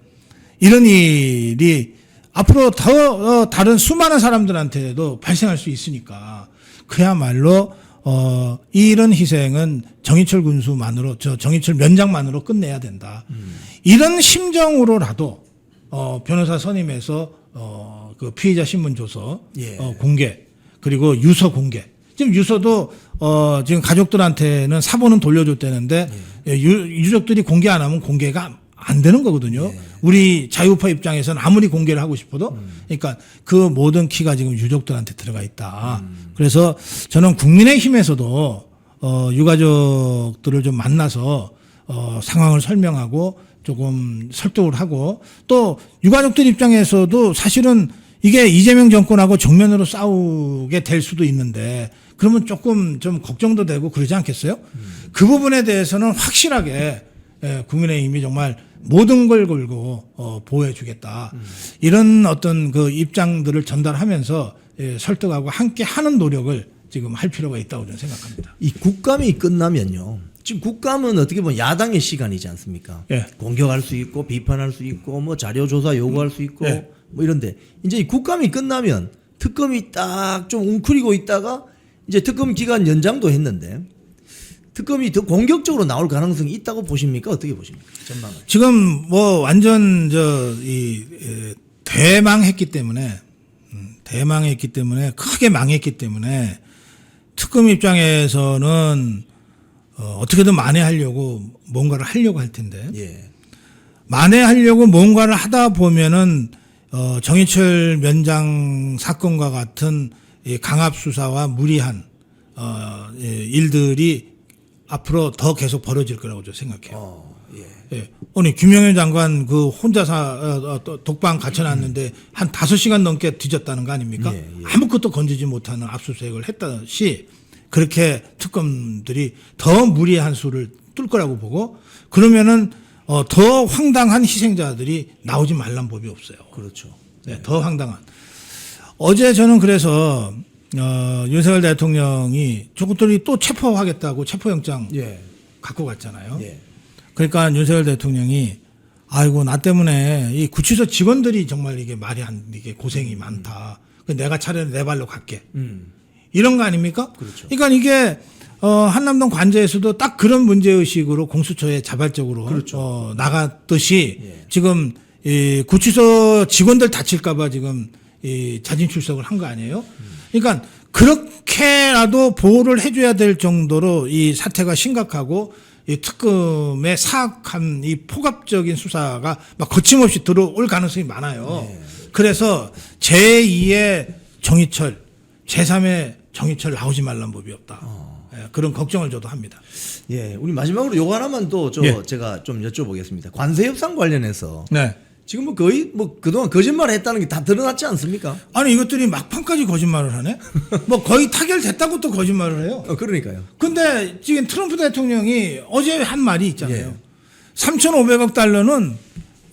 이런 일이 앞으로 더 다른 수많은 사람들한테도 발생할 수 있으니까 그야말로 이런 희생은 정의철 군수만으로 정의철 면장만으로 끝내야 된다. 이런 심정으로라도 변호사 선임해서 그 피의자 신문 조서 예. 공개 그리고 유서 공개. 지금 유서도 지금 가족들한테는 사본은 돌려줬다는데 유족들이 공개 안 하면 공개가 안 되는 거거든요. 예. 우리 자유파 입장에서는 아무리 공개를 하고 싶어도 그러니까 그 모든 키가 지금 유족들한테 들어가 있다. 그래서 저는 국민의힘에서도 유가족들을 좀 만나서 상황을 설명하고 조금 설득을 하고 또 유가족들 입장에서도 사실은 이게 이재명 정권하고 정면으로 싸우게 될 수도 있는데 그러면 조금 좀 걱정도 되고 그러지 않겠어요? 그 부분에 대해서는 확실하게 국민의힘이 정말 모든 걸 걸고 보호해 주겠다. 이런 어떤 그 입장들을 전달하면서 설득하고 함께 하는 노력을 지금 할 필요가 있다고 저는 생각합니다. 이 국감이 끝나면요. 지금 국감은 어떻게 보면 야당의 시간이지 않습니까? 예. 공격할 수 있고 비판할 수 있고 뭐 자료 조사 요구할 수 있고 예. 뭐 이런데 이제 이 국감이 끝나면 특검이 딱 좀 웅크리고 있다가 이제 특검 기간 연장도 했는데 특검이 더 공격적으로 나올 가능성이 있다고 보십니까? 어떻게 보십니까? 전망을. 지금 뭐 완전 대망했기 때문에 크게 망했기 때문에 특검 입장에서는 어떻게든 만회하려고 뭔가를 하려고 할 텐데 예. 만회하려고 뭔가를 하다 보면은 정의철 면장 사건과 같은 이 강압 수사와 무리한 일들이 앞으로 더 계속 벌어질 거라고 저는 생각해요. 예. 아니 김영현 장관 그 혼자서 독방 갇혀놨는데 한 5시간 넘게 뒤졌다는 거 아닙니까? 아무것도 건지지 못하는 압수수색을 했다시 그렇게 특검들이 더 무리한 수를 뚫 거라고 보고 그러면은 더 황당한 희생자들이 나오지 말란 법이 없어요. 그렇죠. 네, 더 황당한. 어제 저는 그래서 윤석열 대통령이 저것들이 또 체포하겠다고 체포영장 갖고 갔잖아요. 그러니까 윤석열 대통령이 아이고 나 때문에 이 구치소 직원들이 정말 이게 이게 고생이 많다. 내가 차라리 내 발로 갈게. 이런 거 아닙니까? 그렇죠. 그러니까 이게 한남동 관저에서도 딱 그런 문제의식으로 공수처에 자발적으로 그렇죠. 나갔듯이 지금 이 구치소 직원들 다칠까봐 지금 이 자진 출석을 한 거 아니에요? 그러니까 그렇게라도 보호를 해줘야 될 정도로 이 사태가 심각하고 이 특검의 사악한 이 포갑적인 수사가 막 거침없이 들어올 가능성이 많아요. 그래서 제2의 정의철, 제3의 정의철 나오지 말란 법이 없다. 그런 걱정을 저도 합니다. 예, 우리 마지막으로 요거 하나만 또 제가 좀 여쭤보겠습니다. 관세 협상 관련해서 네. 지금 뭐 거의 뭐 그동안 거짓말을 했다는 게 다 드러났지 않습니까? 아니 이것들이 막판까지 거짓말을 하네. 뭐 거의 타결됐다고 또 거짓말을 해요. 그러니까요. 근데 지금 트럼프 대통령이 어제 한 말이 있잖아요. 3,500억 달러는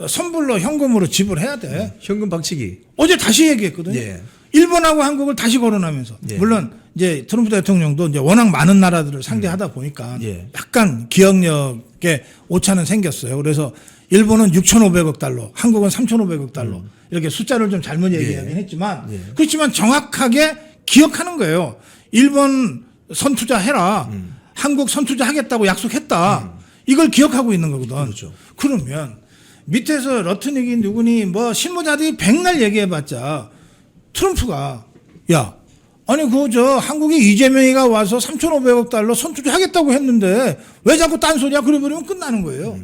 선불로 현금으로 지불해야 돼. 현금 박치기. 어제 다시 얘기했거든요. 일본하고 한국을 다시 거론하면서 물론 이제 트럼프 대통령도 이제 워낙 많은 나라들을 상대하다 보니까 약간 기억력에 오차는 생겼어요. 그래서 일본은 6,500억 달러, 한국은 3,500억 달러 이렇게 숫자를 좀 잘못 얘기하긴 했지만 그렇지만 정확하게 기억하는 거예요. 일본 선투자 해라, 한국 선투자 하겠다고 약속했다. 이걸 기억하고 있는 거거든. 그렇죠. 그러면 밑에서 러트닉이 누구니 뭐 실무자들이 백날 얘기해봤자 트럼프가 야 아니 한국의 이재명이가 와서 3,500억 달러 선투자 하겠다고 했는데 왜 자꾸 딴소리야 그래버리면 끝나는 거예요.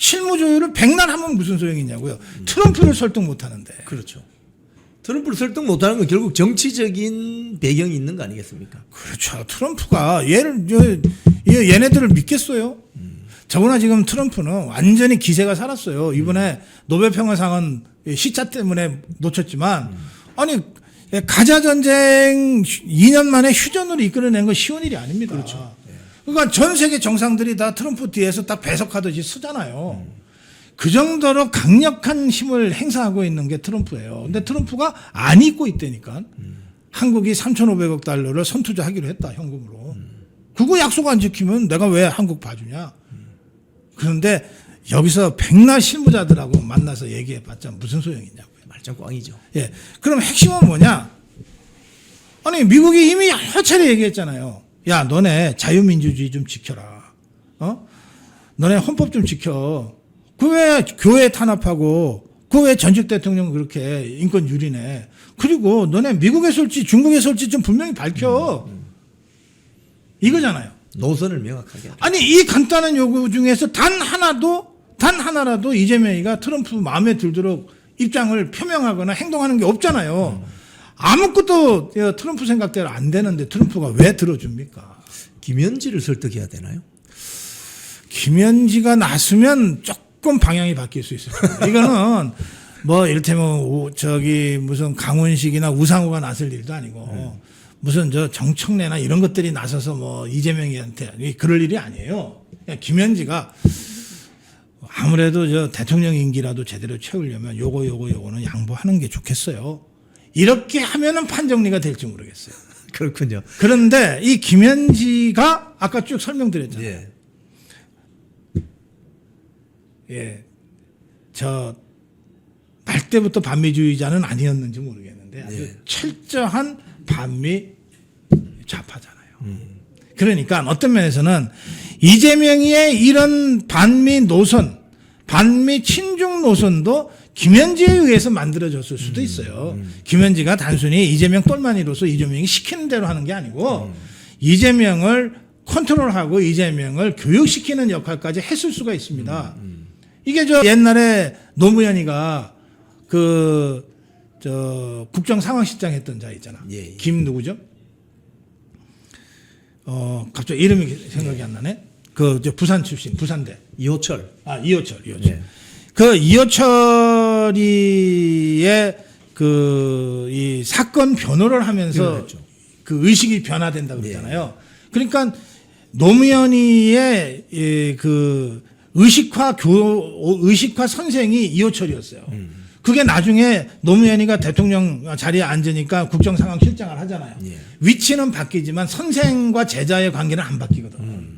실무 조율을 백날 하면 무슨 소용이 있냐고요. 트럼프를 설득 못 하는데. 그렇죠. 트럼프를 설득 못 하는 건 결국 정치적인 배경이 있는 거 아니겠습니까? 그렇죠. 트럼프가 얘네들을 믿겠어요? 저번에 지금 트럼프는 완전히 기세가 살았어요. 이번에 노벨 평화상은 시차 때문에 놓쳤지만 아니 가자 전쟁 2년 만에 휴전으로 이끌어낸 건 쉬운 일이 아닙니다. 그렇죠. 그러니까 전 세계 정상들이 다 트럼프 뒤에서 딱 배석하듯이 쓰잖아요. 그 정도로 강력한 힘을 행사하고 있는 게 트럼프예요. 근데 트럼프가 안 잊고 있다니까. 한국이 3,500억 달러를 선투자하기로 했다 현금으로. 그거 약속 안 지키면 내가 왜 한국 봐주냐. 그런데 여기서 백날 실무자들하고 만나서 얘기해봤자 무슨 소용이 있냐고요. 말짱 꽝이죠. 예. 그럼 핵심은 뭐냐? 아니 미국이 이미 여러 차례 얘기했잖아요. 야 너네 자유민주주의 좀 지켜라. 너네 헌법 좀 지켜. 그 왜 교회 탄압하고 그 왜 전직 대통령 그렇게 인권 유린해. 그리고 너네 미국에 설지 중국에 설지 좀 분명히 밝혀. 이거잖아요. 노선을 명확하게. 아니 이 간단한 요구 중에서 단 하나라도 이재명이가 트럼프 마음에 들도록 입장을 표명하거나 행동하는 게 없잖아요. 아무것도 트럼프 생각대로 안 되는데 트럼프가 왜 들어줍니까? 김현지를 설득해야 되나요? 김현지가 나서면 조금 방향이 바뀔 수 있어요. 이거는 뭐 이를테면 무슨 강훈식이나 우상호가 나설 일도 아니고 무슨 정청래나 이런 것들이 나서서 뭐 이재명이한테 그럴 일이 아니에요. 그냥 김현지가 아무래도 대통령 임기라도 제대로 채우려면 요거는 양보하는 게 좋겠어요. 이렇게 하면은 판정리가 될지 모르겠어요. 그렇군요. 그런데 이 김현지가 아까 쭉 설명드렸잖아요. 날 때부터 반미주의자는 아니었는지 모르겠는데 아주 철저한 반미 좌파잖아요. 그러니까 어떤 면에서는 이재명의 이런 반미 노선, 반미 친중 노선도 김현지에 의해서 만들어졌을 수도 있어요. 김현지가 단순히 이재명 똘마니로서 이재명이 시키는 대로 하는 게 아니고 이재명을 컨트롤하고 이재명을 교육시키는 역할까지 했을 수가 있습니다. 이게 옛날에 노무현이가 국정상황실장 했던 자 있잖아. 김 누구죠? 갑자기 이름이 생각이 안 나네. 저 부산 출신, 부산대. 이호철. 이호철. 네. 그 이호철이의 이 사건 변호를 하면서 변호했죠. 그 의식이 변화된다 그러잖아요. 그러니까 노무현이의 그 의식화 선생이 이호철이었어요. 그게 나중에 노무현이가 대통령 자리에 앉으니까 국정상황실장을 하잖아요. 예. 위치는 바뀌지만 선생과 제자의 관계는 안 바뀌거든.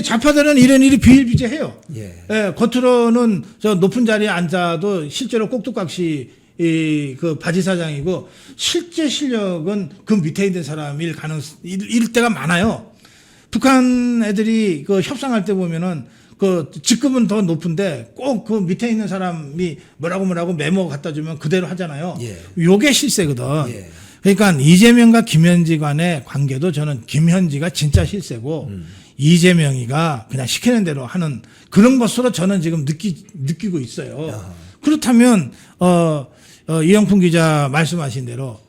좌파들은 이런 일이 비일비재해요. 예. 예, 겉으로는 저 높은 자리에 앉아도 실제로 꼭두각시 그 바지 사장이고 실제 실력은 그 밑에 있는 사람일 이럴 때가 많아요. 북한 애들이 그 협상할 때 보면은 그 직급은 더 높은데 꼭 그 밑에 있는 사람이 뭐라고 메모 갖다 주면 그대로 하잖아요. 예. 요게 실세거든. 예. 그러니까 이재명과 김현지 간의 관계도 저는 김현지가 진짜 실세고 이재명이가 그냥 시키는 대로 하는 그런 것으로 저는 지금 느끼고 있어요. 야. 그렇다면 이영풍 기자 말씀하신 대로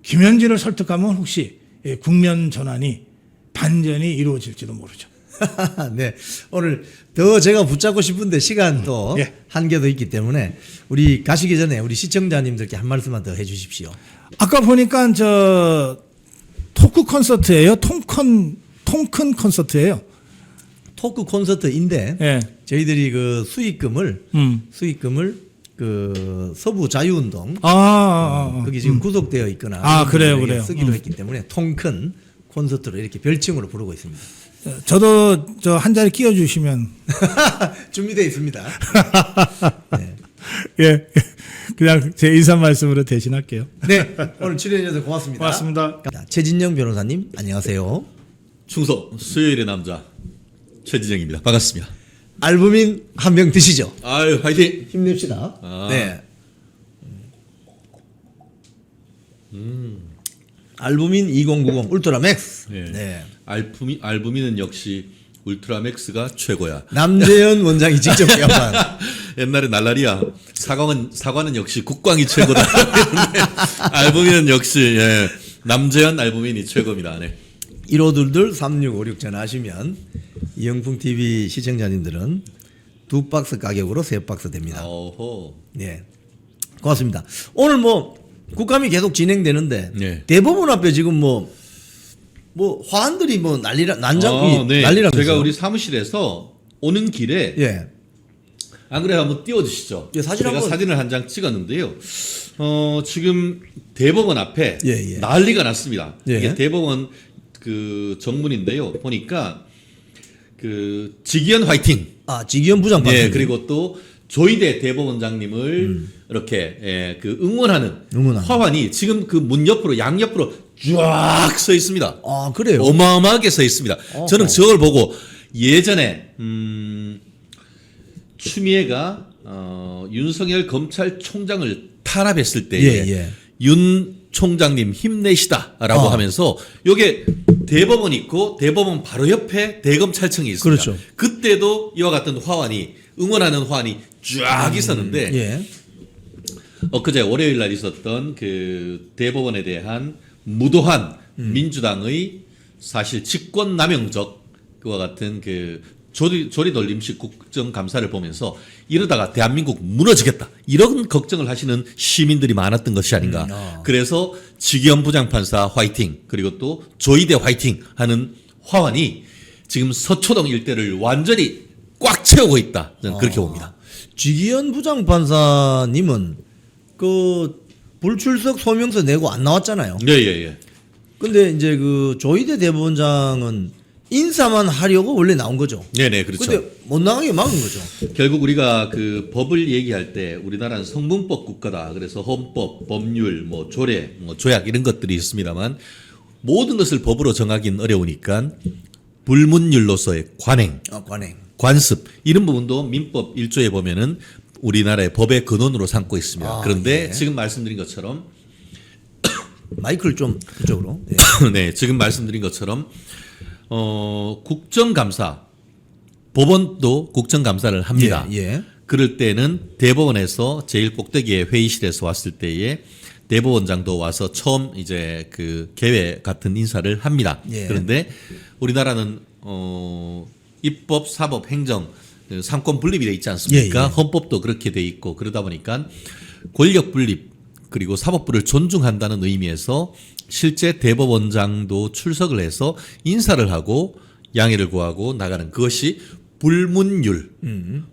김현지를 설득하면 혹시 국면 전환이 반전이 이루어질지도 모르죠. 네. 오늘 더 제가 붙잡고 싶은데 시간도 예. 한계도 있기 때문에 우리 가시기 전에 우리 시청자님들께 한 말씀만 더 해주십시오. 아까 보니까 저 토크 콘서트예요. 통큰 콘서트예요. 토크 콘서트인데 예. 저희들이 그 수익금을 그 서부 자유운동 거기 지금 구속되어 있거나 그래요, 이런 그래요. 쓰기로 했기 때문에 통큰 콘서트로 이렇게 별칭으로 부르고 있습니다. 저도 저 한 자리 끼워주시면 준비되어 있습니다. 네. 예, 그냥 제 인사 말씀으로 대신할게요. 네, 오늘 출연해 주셔서 고맙습니다. 고맙습니다. 자, 최진영 변호사님 안녕하세요. 충성 수요일의 남자 최지정입니다. 반갑습니다. 알부민 한 병 드시죠. 아유 화이팅. 힘냅시다. 네. 알부민 2090 울트라 맥스. 네. 네. 알부민은 역시 울트라맥스가 최고야. 남재현 원장이 직접 개업한. 옛날에 날라리야 사과는 역시 국광이 최고다. 알부민은 역시 남재현 알부민이 최고입니다. 네. 1522-3656 전화하시면 이영풍 TV 시청자님들은 2박스 가격으로 3박스 됩니다. 어허. 네. 고맙습니다. 오늘 뭐 국감이 계속 진행되는데 네. 대법원 앞에 지금 뭐 화환들이 뭐 난장이 네. 난리라면서요. 제가 우리 사무실에서 오는 길에 예. 안 그래요? 한번 띄워주시죠. 예, 사진 제가 한번. 사진을 한 장 찍었는데요. 지금 대법원 앞에 예. 난리가 났습니다. 예. 이게 대법원 그 정문인데요. 보니까 그 지기현 화이팅. 지기현 부장판. 예, 그리고 또 조희대 대법원장님을 이렇게 그 응원하는 화환이 지금 그 문 옆으로 양옆으로 쫙 서 있습니다. 그래요. 어마어마하게 서 있습니다. 저는 저걸 보고 예전에 추미애가 윤석열 검찰총장을 탄압했을 때에 윤 총장님 힘내시다라고 하면서 요게 대법원 있고 대법원 바로 옆에 대검찰청이 있습니다. 그렇죠. 그때도 이와 같은 화환이 응원하는 화환이 쫙 있었는데 예. 엊그제 월요일 날 있었던 그 대법원에 대한 무도한 민주당의 사실 직권남용적 그와 같은 그 조리돌 임시 국정감사를 보면서 이러다가 대한민국 무너지겠다 이런 걱정을 하시는 시민들이 많았던 것이 아닌가. 그래서 지기현 부장판사 화이팅 그리고 또 조희대 화이팅 하는 화환이 지금 서초동 일대를 완전히 꽉 채우고 있다. 저는 그렇게 봅니다. 지기현 부장판사님은 그 불출석 소명서 내고 안 나왔잖아요. 예. 근데 이제 그 조희대 대법원장은 인사만 하려고 원래 나온 거죠. 네네, 그렇죠. 근데 못 나가게 막은 거죠. 결국 우리가 그 법을 얘기할 때 우리나라는 성문법 국가다. 그래서 헌법, 법률, 뭐 조례, 뭐 조약 이런 것들이 있습니다만 모든 것을 법으로 정하기는 어려우니까 불문율로서의 관행, 관행. 관습 이런 부분도 민법 1조에 보면은 우리나라의 법의 근원으로 삼고 있습니다. 그런데 지금 말씀드린 것처럼 마이크를 좀 그쪽으로. 네, 지금 말씀드린 것처럼 국정감사 법원도 국정감사를 합니다. 예. 그럴 때는 대법원에서 제일 꼭대기의 회의실에서 왔을 때에 대법원장도 와서 처음 이제 그 개회 같은 인사를 합니다. 예. 그런데 우리나라는 입법, 사법, 행정 삼권 분립이 돼 있지 않습니까? 예, 예. 헌법도 그렇게 돼 있고 그러다 보니까 권력 분립 그리고 사법부를 존중한다는 의미에서 실제 대법원장도 출석을 해서 인사를 하고 양해를 구하고 나가는 그것이 불문율,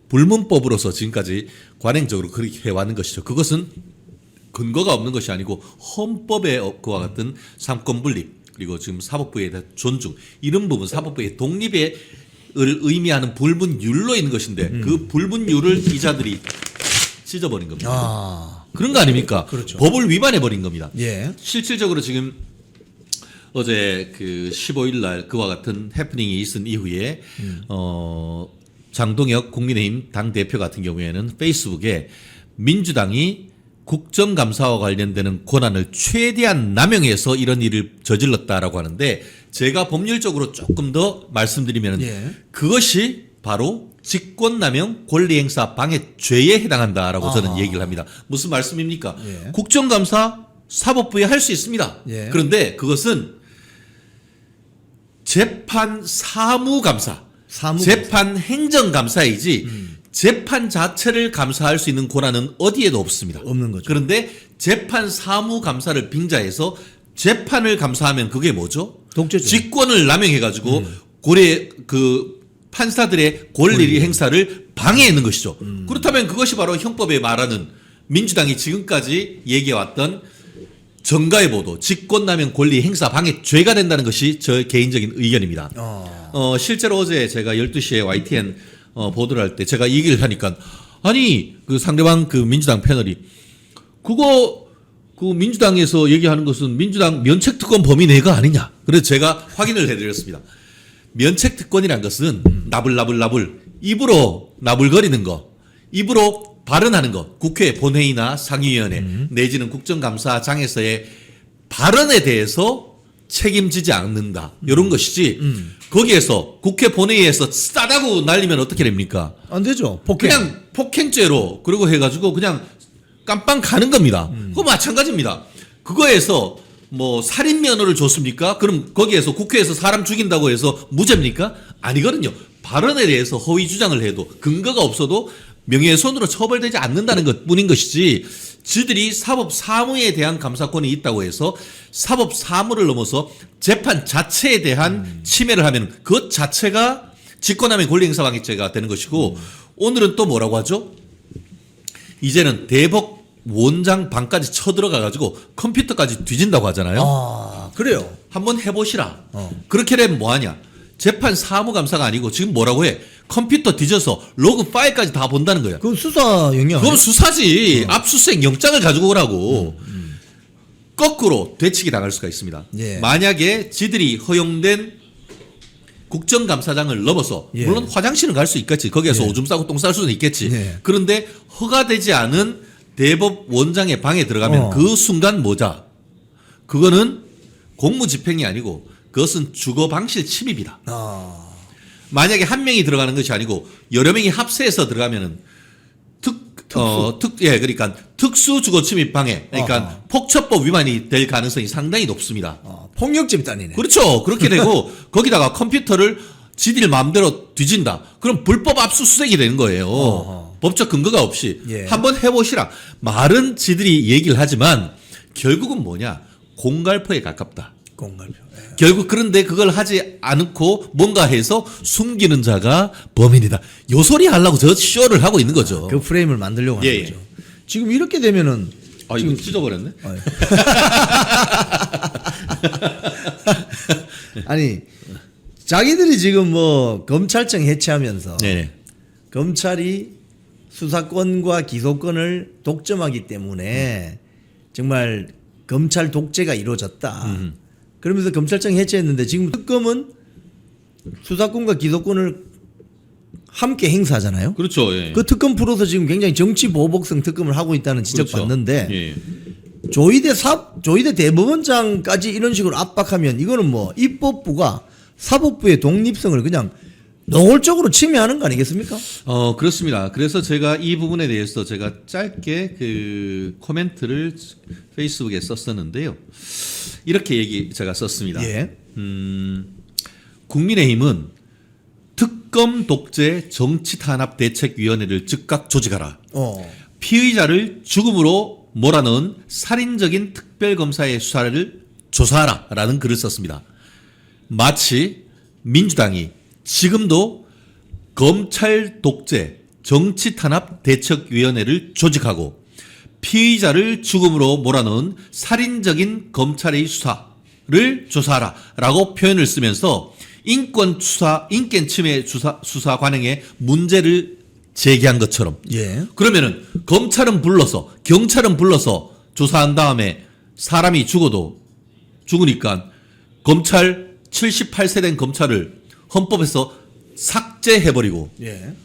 불문법으로서 지금까지 관행적으로 그렇게 해왔는 것이죠. 그것은 근거가 없는 것이 아니고 헌법의 그와 같은 삼권 분립 그리고 지금 사법부에 대한 존중 이런 부분 사법부의 독립을 의미하는 불문율로 있는 것인데 그 불문율을 이자들이 찢어버린 겁니다. 아, 그런 거 아닙니까? 그렇죠. 법을 위반해 버린 겁니다. 예. 실질적으로 지금 어제 그 15일 날 그와 같은 해프닝이 있은 이후에 장동혁 국민의힘 당 대표 같은 경우에는 페이스북에 민주당이 국정감사와 관련되는 권한을 최대한 남용해서 이런 일을 저질렀다라고 하는데 제가 법률적으로 조금 더 말씀드리면 예. 그것이 바로 직권남용 권리행사 방해죄에 해당한다라고 저는 아하. 얘기를 합니다. 무슨 말씀입니까? 예. 국정감사 사법부에 할 수 있습니다. 예. 그런데 그것은 재판 사무감사, 재판 행정감사이지 재판 자체를 감사할 수 있는 권한은 어디에도 없습니다. 없는 거죠. 그런데 재판 사무감사를 빙자해서 재판을 감사하면 그게 뭐죠? 독재죠. 직권을 남용해가지고 고래 그 판사들의 권리 행사를 방해하는 것이죠. 그렇다면 그것이 바로 형법에 말하는 민주당이 지금까지 얘기해왔던 정가의 보도, 직권남용 권리 행사 방해죄가 된다는 것이 저 개인적인 의견입니다. 실제로 어제 제가 12시에 YTN 보도를 할 때 제가 이 얘기를 하니까 아니 그 상대방 그 민주당 패널이 그거 그 민주당에서 얘기하는 것은 민주당 면책특권 범위 내가 아니냐. 그래서 제가 확인을 해드렸습니다. 면책특권이란 것은 나불나불 입으로 나불거리는 거, 입으로 발언하는 것, 국회 본회의나 상임위원회 내지는 국정감사장에서의 발언에 대해서 책임지지 않는다. 이런 것이지 거기에서 국회 본회의에서 싸다고 날리면 어떻게 됩니까? 안 되죠. 폭행. 그냥 폭행죄로 그러고 해가지고 그냥 깜빵 가는 겁니다. 그거 마찬가지입니다. 그거에서 뭐 살인 면허를 줬습니까? 그럼 거기에서 국회에서 사람 죽인다고 해서 무죄입니까? 아니거든요. 발언에 대해서 허위 주장을 해도 근거가 없어도 명예훼손으로 처벌되지 않는다는 것 뿐인 것이지 지들이 사법 사무에 대한 감사권이 있다고 해서 사법 사무를 넘어서 재판 자체에 대한 침해를 하면 그것 자체가 직권남용 권리행사방해죄가 되는 것이고 오늘은 또 뭐라고 하죠? 이제는 대법 원장 방까지 쳐들어가 가지고 컴퓨터까지 뒤진다고 하잖아요. 아, 그래요. 한번 해보시라. 그렇게 되면 뭐하냐? 재판 사무감사가 아니고 지금 뭐라고 해? 컴퓨터 뒤져서 로그 파일까지 다 본다는 거야. 그건 수사 영역. 그럼 수사지. 압수수색 영장을 가지고 오라고. 거꾸로 되치기 당할 수가 있습니다. 예. 만약에 지들이 허용된 국정감사장을 넘어서 예. 물론 화장실은 갈 수 있겠지. 거기에서 예. 오줌 싸고 똥 쌀 수는 있겠지. 예. 그런데 허가되지 않은 대법 원장의 방에 들어가면 그 순간 뭐자? 그거는 공무집행이 아니고 그것은 주거방실 침입이다. 아, 만약에 한 명이 들어가는 것이 아니고 여러 명이 합세해서 들어가면은 그러니까 특수 주거 침입 방해, 그러니까 아하. 폭처법 위반이 될 가능성이 상당히 높습니다. 폭력 집단이네. 그렇죠. 그렇게 되고 거기다가 컴퓨터를 지들 마음대로 뒤진다. 그럼 불법 압수수색이 되는 거예요. 어허. 법적 근거가 없이 예. 한번 해보시라. 말은 지들이 얘기를 하지만 결국은 뭐냐? 공갈포에 가깝다. 공갈표. 예. 결국 그런데 그걸 하지 않고 뭔가 해서 숨기는 자가 범인이다. 요 소리 하려고 저 쇼를 하고 있는 거죠. 그 프레임을 만들려고 하는 예, 예. 거죠. 지금 이렇게 되면은 아, 이거 찢어버렸네. 아니 자기들이 지금 뭐 검찰청 해체하면서 네. 검찰이 수사권과 기소권을 독점하기 때문에 정말 검찰 독재가 이루어졌다. 그러면서 검찰청 해체했는데 지금 특검은 수사권과 기소권을 함께 행사하잖아요. 그렇죠. 예. 그 특검 풀어서 지금 굉장히 정치 보복성 특검을 하고 있다는 지적 그렇죠. 받는데 예. 조희대 대법원장까지 이런 식으로 압박하면 이거는 뭐 입법부가 사법부의 독립성을 그냥 노골적으로 침해하는 거 아니겠습니까? 그렇습니다. 그래서 제가 이 부분에 대해서 제가 짧게 그 코멘트를 페이스북에 썼었는데요. 이렇게 제가 썼습니다. 예. 국민의힘은 특검 독재 정치 탄압 대책위원회를 즉각 조직하라. 어. 피의자를 죽음으로 몰아넣은 살인적인 특별검사의 수사를 조사하라라는 글을 썼습니다. 마치 민주당이 지금도 검찰 독재 정치 탄압 대책위원회를 조직하고 피의자를 죽음으로 몰아넣은 살인적인 검찰의 수사를 조사하라라고 표현을 쓰면서 인권 침해 수사 관행에 문제를 제기한 것처럼 예. 그러면은 검찰은 불러서 경찰은 불러서 조사한 다음에 사람이 죽으니까 검찰 78세 된 검찰을 헌법에서 삭제해버리고 예.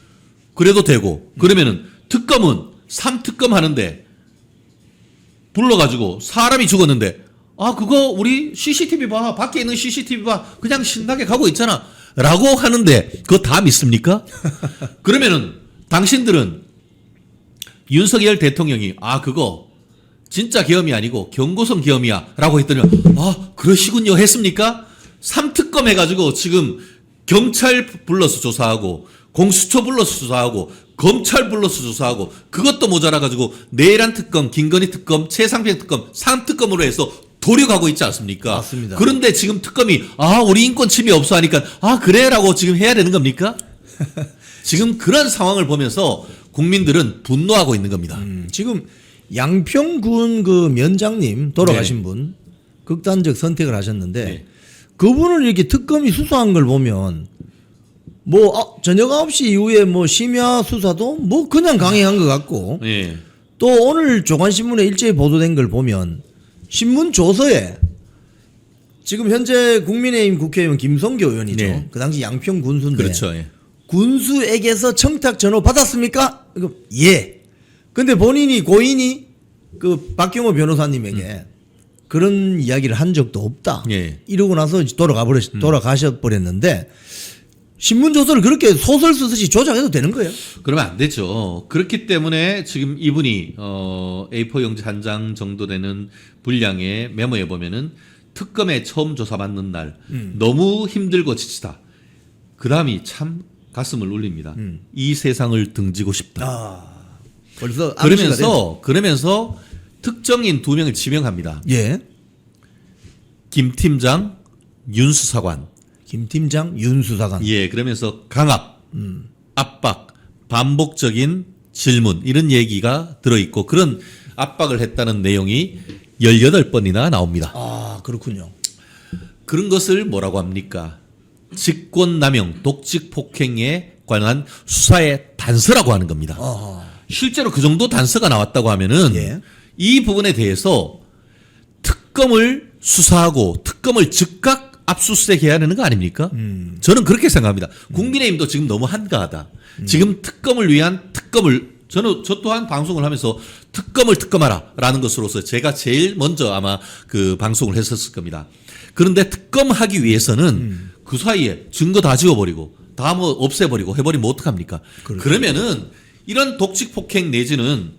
그래도 되고 그러면은 특검은 3특검 하는데 불러가지고 사람이 죽었는데 아 그거 우리 CCTV 봐 밖에 있는 CCTV 봐 그냥 신나게 가고 있잖아 라고 하는데 그거 다 믿습니까? 그러면은 당신들은 윤석열 대통령이 아 그거 진짜 계엄이 아니고 경고성 계엄이야 라고 했더니 아 그러시군요 했습니까? 3특검 해가지고 지금 경찰 불러서 조사하고 공수처 불러서 조사하고 검찰 불러서 조사하고 그것도 모자라가지고 내란 특검, 김건희 특검, 최상병 특검, 3특검으로 해서 도려가고 있지 않습니까? 맞습니다. 그런데 지금 특검이 아 우리 인권 침해 없어 하니까 아 그래라고 지금 해야 되는 겁니까? 지금 그런 상황을 보면서 국민들은 분노하고 있는 겁니다. 지금 양평군 그 면장님 돌아가신 분 극단적 선택을 하셨는데 네. 그분을 이렇게 특검이 수사한 걸 보면 뭐 저녁 9시 이후에 뭐 심야 수사도 뭐 그냥 강행한 것 같고 예. 또 오늘 조간신문에 일제히 보도된 걸 보면 신문 조서에 지금 현재 국민의힘 국회의원 김성교 의원이죠. 네. 그 당시 양평 군수인데 그렇죠. 예. 군수에게서 청탁 전화 받았습니까? 이거 예. 근데 본인이 고인이 그 박경호 변호사님에게 그런 이야기를 한 적도 없다. 예. 이러고 나서 돌아가셔 버렸는데 신문 조서를 그렇게 소설 쓰듯이 조작해도 되는 거예요? 그러면 안 되죠. 그렇기 때문에 지금 이분이 A4 용지 한 장 정도 되는 분량의 메모에 보면은 특검에 처음 조사받는 날 너무 힘들고 지치다. 그 다음이 참 가슴을 울립니다. 이 세상을 등지고 싶다. 벌써 그러면서 특정인 2명을 지명합니다. 예. 김 팀장, 윤 수사관. 김 팀장, 윤 수사관. 예, 그러면서 강압, 압박, 반복적인 질문 이런 얘기가 들어있고 그런 압박을 했다는 내용이 18번이나 나옵니다. 아, 그렇군요. 그런 것을 뭐라고 합니까? 직권남용, 독직폭행에 관한 수사의 단서라고 하는 겁니다. 아하. 실제로 그 정도 단서가 나왔다고 하면은 예. 이 부분에 대해서 특검을 수사하고 특검을 즉각 압수수색해야 하는 거 아닙니까? 저는 그렇게 생각합니다. 국민의힘도 지금 너무 한가하다. 지금 특검을 위한 특검을 저 또한 방송을 하면서 특검하라라는 것으로서 제가 제일 먼저 아마 그 방송을 했었을 겁니다. 그런데 특검하기 위해서는 그 사이에 증거 다 지워버리고 다 뭐 없애버리고 해버리면 어떡합니까? 그렇죠. 그러면은 이런 독직폭행 내지는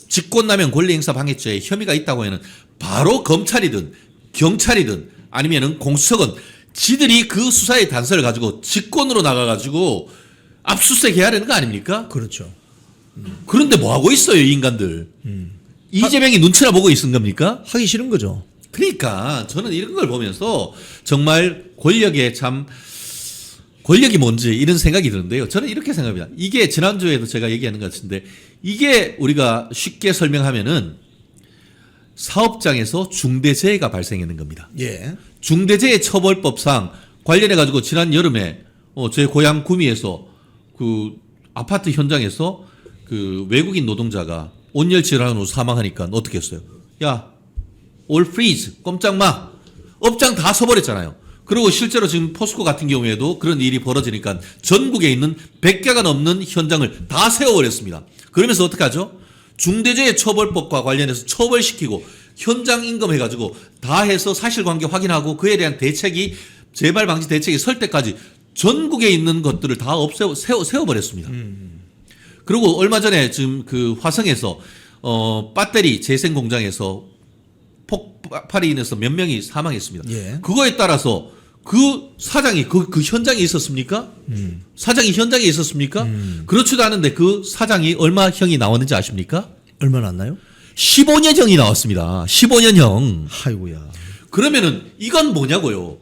직권남용 권리행사 방해죄에 혐의가 있다고 하면 바로 검찰이든 경찰이든 아니면은 공수처건 지들이 그 수사의 단서를 가지고 직권으로 나가가지고 압수수색해야 되는 거 아닙니까? 그렇죠. 그런데 뭐 하고 있어요, 이 인간들? 이재명이 눈치나 보고 있은 겁니까? 하기 싫은 거죠. 그러니까 저는 이런 걸 보면서 정말 권력이 뭔지 이런 생각이 드는데요. 저는 이렇게 생각합니다. 이게 지난주에도 제가 얘기하는 것 같은데 이게 우리가 쉽게 설명하면은 사업장에서 중대재해가 발생하는 겁니다. 예. 중대재해처벌법상 관련해 가지고 지난 여름에 제 고향 구미에서 그 아파트 현장에서 그 외국인 노동자가 온열 질환으로 사망하니까 어떻게 했어요? 야, all freeze, 꼼짝 마. 업장 다 서버렸잖아요. 그리고 실제로 지금 포스코 같은 경우에도 그런 일이 벌어지니까 전국에 있는 100개가 넘는 현장을 다 세워버렸습니다. 그러면서 어떻게 하죠? 중대재해처벌법과 관련해서 처벌시키고 현장 임금해가지고 다 해서 사실관계 확인하고 그에 대한 대책이 재발 방지 대책이 설 때까지 전국에 있는 것들을 다 세워버렸습니다. 그리고 얼마 전에 지금 그 화성에서 배터리 재생 공장에서 폭발이 인해서 몇 명이 사망했습니다. 예. 그거에 따라서 그 사장이 그 현장에 있었습니까? 사장이 현장에 있었습니까? 그렇지도 않은데 그 사장이 얼마 형이 나왔는지 아십니까? 얼마 났나요? 15년형이 나왔습니다. 15년형. 아이고야. 그러면은 이건 뭐냐고요?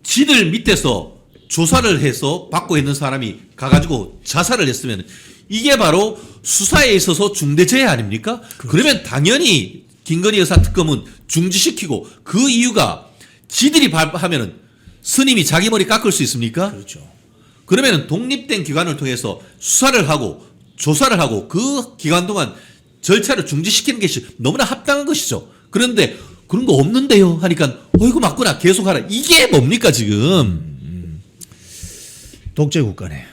지들 밑에서 조사를 해서 받고 있는 사람이 가가지고 자살을 했으면 이게 바로 수사에 있어서 중대재해 아닙니까? 그러면 당연히 김건희 여사 특검은 중지시키고 그 이유가 지들이 하면은 스님이 자기 머리 깎을 수 있습니까? 그렇죠. 그러면은 독립된 기관을 통해서 수사를 하고 조사를 하고 그 기간 동안 절차를 중지시키는 것이 너무나 합당한 것이죠. 그런데 그런 거 없는데요 하니까 어이구 맞구나 계속하라. 이게 뭡니까 지금? 독재 국가네.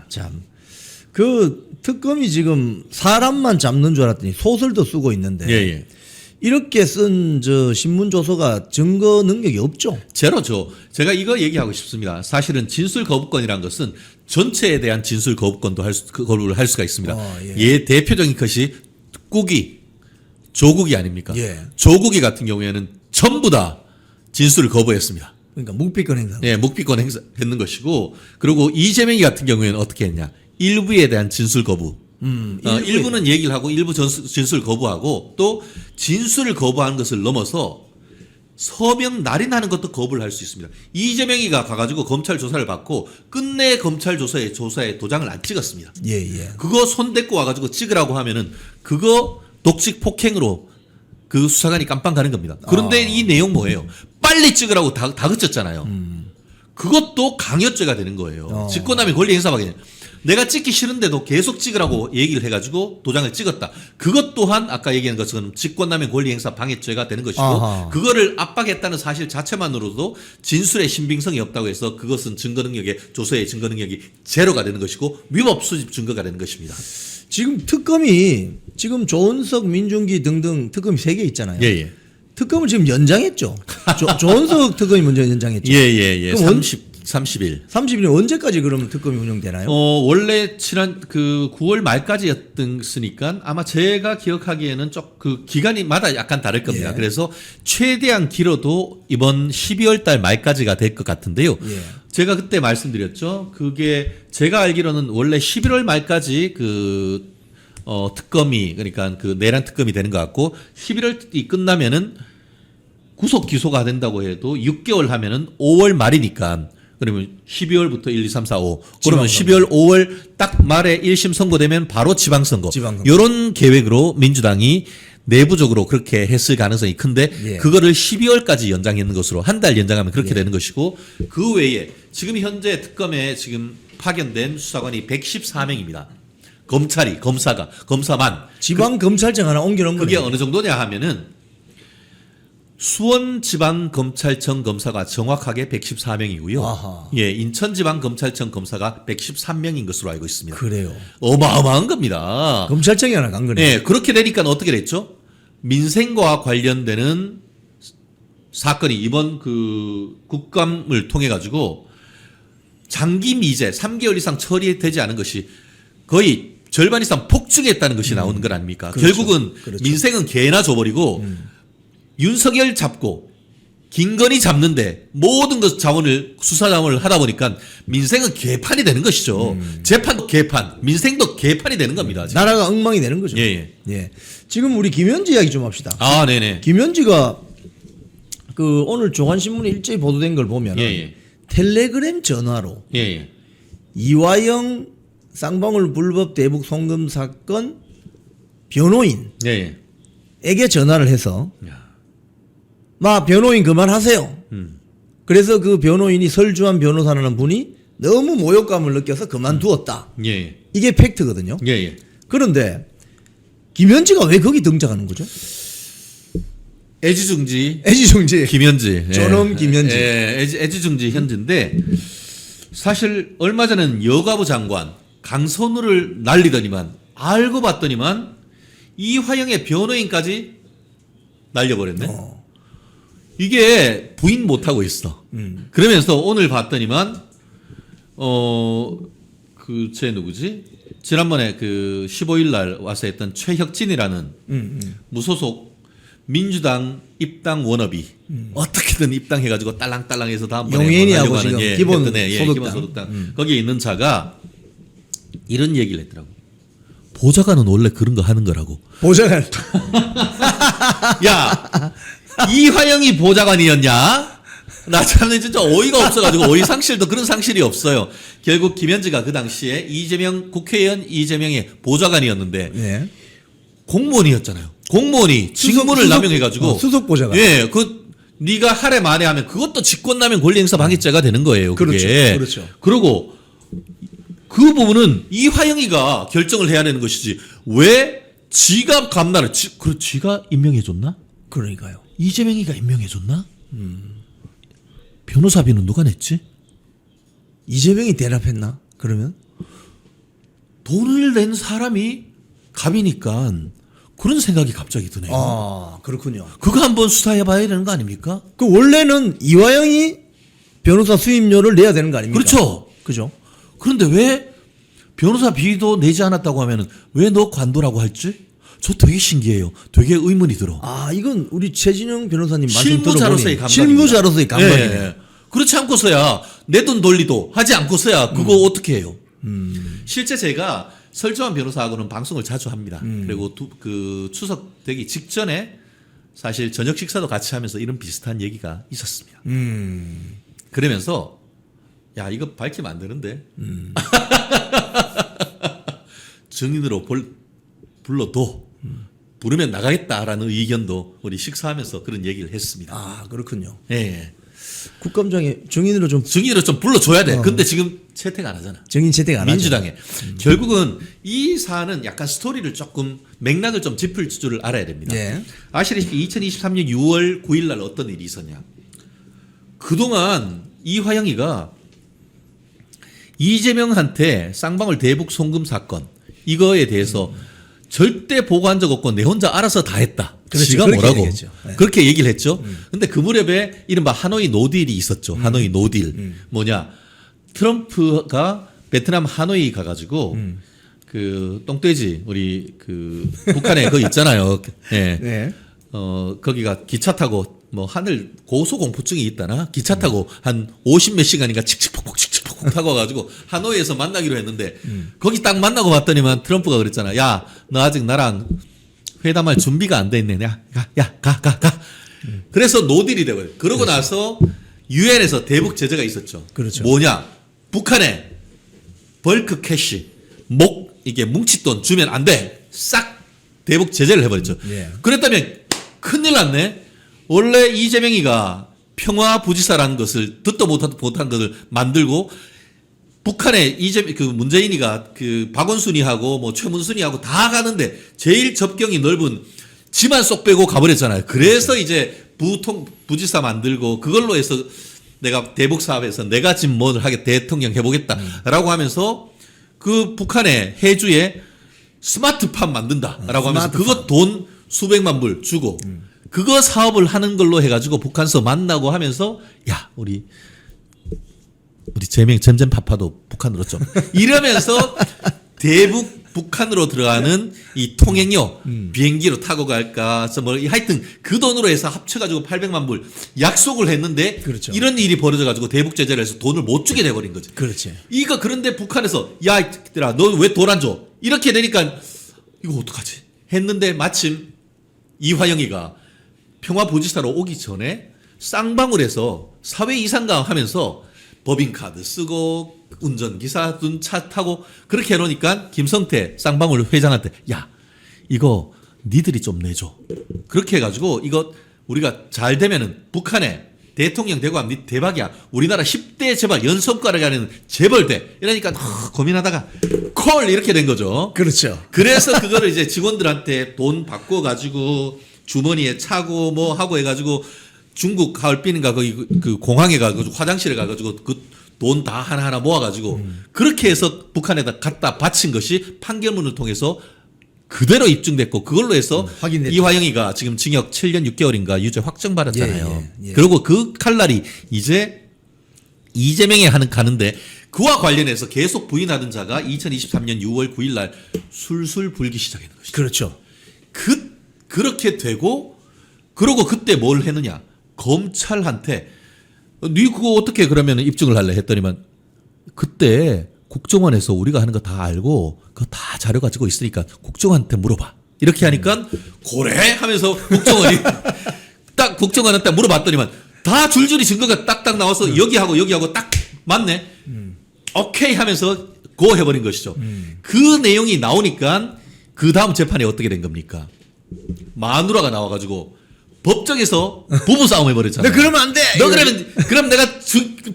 참. 그 특검이 지금 사람만 잡는 줄 알았더니 소설도 쓰고 있는데 예. 이렇게 쓴 저 신문 조서가 증거 능력이 없죠. 제로죠. 제가 이거 얘기하고 싶습니다. 사실은 진술 거부권이란 것은 전체에 대한 진술 거부권도 거부를 할 수가 있습니다. 예. 대표적인 것이 국이 조국이 아닙니까? 예. 조국이 같은 경우에는 전부 다 진술을 거부했습니다. 그러니까 묵비권 행사. 예, 묵비권 행사했는 것이고, 그리고 이재명이 같은 경우에는 어떻게 했냐? 일부에 대한 진술 거부. 일부는 얘기를 하고 일부 진술 거부하고 또 진술을 거부하는 것을 넘어서 서명 날인하는 것도 거부를 할 수 있습니다. 이재명이가 가가지고 검찰 조사를 받고 끝내 검찰 조사에 도장을 안 찍었습니다. 예. 그거 손 대고 와가지고 찍으라고 하면은 그거 독직 폭행으로 그 수사관이 깜빵 가는 겁니다. 그런데 이 내용 뭐예요? 빨리 찍으라고 다 그쳤잖아요. 그것도 강요죄가 되는 거예요. 직권남용 권리 행사 방해. 내가 찍기 싫은데도 계속 찍으라고 얘기를 해가지고 도장을 찍었다. 그것 또한 아까 얘기한 것처럼 직권남용 권리행사 방해죄가 되는 것이고 아하. 그거를 압박했다는 사실 자체만으로도 진술의 신빙성이 없다고 해서 그것은 증거능력의 조서의 증거능력이 제로가 되는 것이고 위법 수집 증거가 되는 것입니다. 지금 특검이 지금 조은석, 민중기 등등 특검이 3개 있잖아요. 예. 특검을 지금 연장했죠. 조은석 특검이 먼저 연장했죠. 예. 그럼 30일. 30일 언제까지 그러면 특검이 운영되나요? 원래 지난 그 9월 말까지였으니까 아마 제가 기억하기에는 그 기간이마다 약간 다를 겁니다. 예. 그래서 최대한 길어도 이번 12월 달 말까지가 될 것 같은데요. 예. 제가 그때 말씀드렸죠. 그게 제가 알기로는 원래 11월 말까지 특검이 그러니까 그 내란 특검이 되는 것 같고 11월이 끝나면은 구속 기소가 된다고 해도 6개월 하면은 5월 말이니까 그러면 12월부터 1, 2, 3, 4, 5 그러면 12월 5월 딱 말에 1심 선고되면 바로 지방선거. 이런 계획으로 민주당이 내부적으로 그렇게 했을 가능성이 큰데 예. 그거를 12월까지 연장했는 것으로 한 달 연장하면 그렇게 되는 것이고 그 외에 지금 현재 특검에 지금 파견된 수사관이 114명입니다. 검사만. 지방 검찰청 하나 옮겨놓은 그게 거예요. 어느 정도냐 하면은 수원지방검찰청 검사가 정확하게 114명이고요. 아하. 예, 인천지방검찰청 검사가 113명인 것으로 알고 있습니다. 그래요. 어마어마한 겁니다. 검찰청이 하나 간 거네요. 예, 그렇게 되니까 어떻게 됐죠? 민생과 관련되는 사건이 이번 그 국감을 통해 가지고 장기 미제 3개월 이상 처리되지 않은 것이 거의 절반 이상 폭증했다는 것이 나오는 것 아닙니까? 그렇죠. 결국은 민생은 개나 줘버리고 윤석열 잡고 김건희 잡는데 모든 것 자원을 수사 자원을 하다 보니까 민생은 개판이 되는 것이죠. 재판도 개판, 민생도 개판이 되는 겁니다. 지금. 나라가 엉망이 되는 거죠. 예. 지금 우리 김현지 이야기 좀 합시다. 아, 네네. 김현지가 그 오늘 조간신문에 일제히 보도된 걸 보면 예. 텔레그램 전화로 예. 이화영 쌍방울 불법 대북 송금 사건 변호인에게 예. 전화를 해서 야. 마 변호인 그만하세요. 그래서 그 변호인이 설주한 변호사라는 분이 너무 모욕감을 느껴서 그만두었다. 예. 이게 팩트거든요. 예. 그런데 김현지가 왜 거기 등장하는 거죠? 애지중지 애지중지. 김현지. 저놈 김현지. 예. 애지중지 현지인데 사실 얼마 전에는 여가부 장관 강선우를 날리더니만 알고 봤더니만 이화영의 변호인까지 날려버렸네. 이게 부인 못하고 있어. 그러면서 오늘 봤더니만 제 누구지? 지난번에 그 15일 날 와서 했던 최혁진이라는 무소속 민주당 입당 워너비 어떻게든 입당해가지고 딸랑딸랑해서 다음번에 용인이하고 뭐 하려고 지금 하는, 기본 했던, 소득당. 기본 소득당 거기에 있는 자가 이런 얘기를 했더라고. 보좌관은 원래 그런 거 하는 거라고. 보좌관. 야, 이화영이 보좌관이었냐? 나 참 진짜 어이가 없어가지고 어이 상실도 그런 상실이 없어요. 결국 김현지가 그 당시에 이재명 국회의원 이재명의 보좌관이었는데 예. 공무원이었잖아요. 공무원이 직무를 남용해가지고 수석 보좌관. 예, 그 네가 하래 말해 하면 그것도 직권남용 권리행사 방해죄가 되는 거예요. 그게. 그렇죠. 그렇죠. 그리고 그 부분은 이화영이가 결정을 해야 되는 것이지 왜 지가 감나를 지가 임명해줬나? 그러니까요. 이재명이가 임명해줬나? 변호사비는 누가 냈지? 이재명이 대납했나? 그러면? 돈을 낸 사람이 갑이니까 그런 생각이 갑자기 드네요. 아, 그렇군요. 그거 한번 수사해봐야 되는 거 아닙니까? 그 원래는 이화영이 변호사 수임료를 내야 되는 거 아닙니까? 그렇죠. 그죠? 그런데 왜 변호사 비도 내지 않았다고 하면은 왜 너 관도라고 할지? 저 되게 신기해요. 되게 의문이 들어. 아, 이건 우리 최진영 변호사님 말씀 실무자로서의 들어보니 감각입니다. 실무자로서의 감각이네. 예. 그렇지 않고서야 내 돈 돌리도 하지 않고서야 그거 어떻게 해요? 실제 제가 설정환 변호사하고는 방송을 자주 합니다. 그리고 그 추석 되기 직전에 사실 저녁 식사도 같이 하면서 이런 비슷한 얘기가 있었습니다. 그러면서 야 이거 밝히면 안 되는데 증인으로 불러도 부르면 나가겠다라는 의견도 우리 식사하면서 그런 얘기를 했습니다. 아, 그렇군요. 예. 국감장에 증인으로 좀 증인으로 좀 불러줘야 돼. 근데 지금 채택 안 하잖아. 증인 채택 안 하죠. 민주당에. 결국은 이 사안은 약간 스토리를 조금 맥락을 좀 짚을 줄을 알아야 됩니다. 예. 아시다시피 2023년 6월 9일 날 어떤 일이 있었냐. 그동안 이화영이가 이재명한테 쌍방울 대북 송금 사건 이거에 대해서 절대 보고한 적 없고 내 혼자 알아서 다 했다. 그렇죠. 지가 그렇게 뭐라고 얘기했죠. 네. 그렇게 얘기를 했죠. 근데 그 무렵에 이른바 하노이 노딜이 있었죠. 하노이 노딜. 뭐냐. 트럼프가 베트남 하노이 가가지고 그 똥돼지 우리 그 북한에 거 있잖아요. 예. 네. 거기가 기차 타고 뭐 하늘 고소공포증이 있다나 기차 타고 한 50몇 시간인가 칙칙폭폭 타고 와가지고 하노이에서 만나기로 했는데 거기 딱 만나고 봤더니만 트럼프가 그랬잖아. 야, 너 아직 나랑 회담할 준비가 안 돼 있네. 가. 그래서 노딜이 되고요. 그러고 나서 유엔에서 대북 제재가 있었죠. 그렇죠. 뭐냐? 북한에 벌크 캐시, 이게 뭉칫돈 주면 안 돼. 싹 대북 제재를 해버렸죠. 예. 그랬다면 큰일 났네. 원래 이재명이가 평화부지사라는 것을 듣도 못한 것을 만들고 북한에 문재인이가 그 박원순이하고 뭐 최문순이하고 다 가는데 제일 접경이 넓은 지만 쏙 빼고 가버렸잖아요. 그래서 이제 부지사 만들고 그걸로 해서 내가 대북 사업에서 내가 지금 뭘 하게 대통령 해보겠다라고 하면서 그 북한의 해주에 스마트팜 만든다라고 하면서 그거 돈 수백만 불 주고 그거 사업을 하는 걸로 해가지고 북한서 만나고 하면서 야 우리 잼잼 파파도 북한으로 좀 이러면서 대북 북한으로 들어가는 이 통행료 비행기로 타고 갈까 뭐 하여튼 그 돈으로 해서 합쳐가지고 800만 불 약속을 했는데 그렇죠. 이런 일이 벌어져가지고 대북 제재를 해서 돈을 못 주게 돼버린 거지. 그렇지. 이거 그런데 북한에서 야 이들아 너 왜 돈 안 줘? 이렇게 되니까 이거 어떡하지? 했는데 마침 이화영이가 평화부지사로 오기 전에 쌍방울에서 사회 이상가 하면서 법인카드 쓰고 운전기사 둔 차 타고 그렇게 해놓으니까 김성태 쌍방울 회장한테 야 이거 니들이 좀 내줘. 그렇게 해가지고 이거 우리가 잘 되면은 북한에 대통령 되고 하면 니 대박이야. 우리나라 10대 재벌 연손가락이 아닌 재벌대. 이러니까 고민하다가 콜 이렇게 된 거죠. 그렇죠. 그래서 그거를 이제 직원들한테 돈 바꿔가지고 주머니에 차고 뭐 하고 해가지고 중국 가을빈인가 거기 그 공항에 가가지고 화장실에 가가지고 그 돈 다 하나하나 모아가지고 그렇게 해서 북한에다 갖다 바친 것이 판결문을 통해서 그대로 입증됐고 그걸로 해서 확인됐죠. 이화영이가 지금 징역 7년 6개월인가 유죄 확정받았잖아요. 예. 그리고 그 칼날이 이제 이재명에 가는데 그와 관련해서 계속 부인하던 자가 2023년 6월 9일 날 술술 불기 시작하는 것이죠. 그렇죠. 그렇게 되고 그러고 그때 뭘 했느냐? 검찰한테 네 그거 어떻게 그러면 입증을 할래 했더니만 그때 국정원에서 우리가 하는 거 다 알고 그거 다 자료 가지고 있으니까 국정원한테 물어봐. 이렇게 하니까 고래 하면서 국정원이 딱 국정원한테 물어봤더니만 다 줄줄이 증거가 딱딱 나와서 여기하고 딱 맞네. 오케이 하면서 고 해버린 것이죠. 그 내용이 나오니까 그 다음 재판이 어떻게 된 겁니까? 마누라가 나와가지고 법정에서 부부 싸움 해버렸잖아요. 너 그러면 안 돼. 너 그럼 내가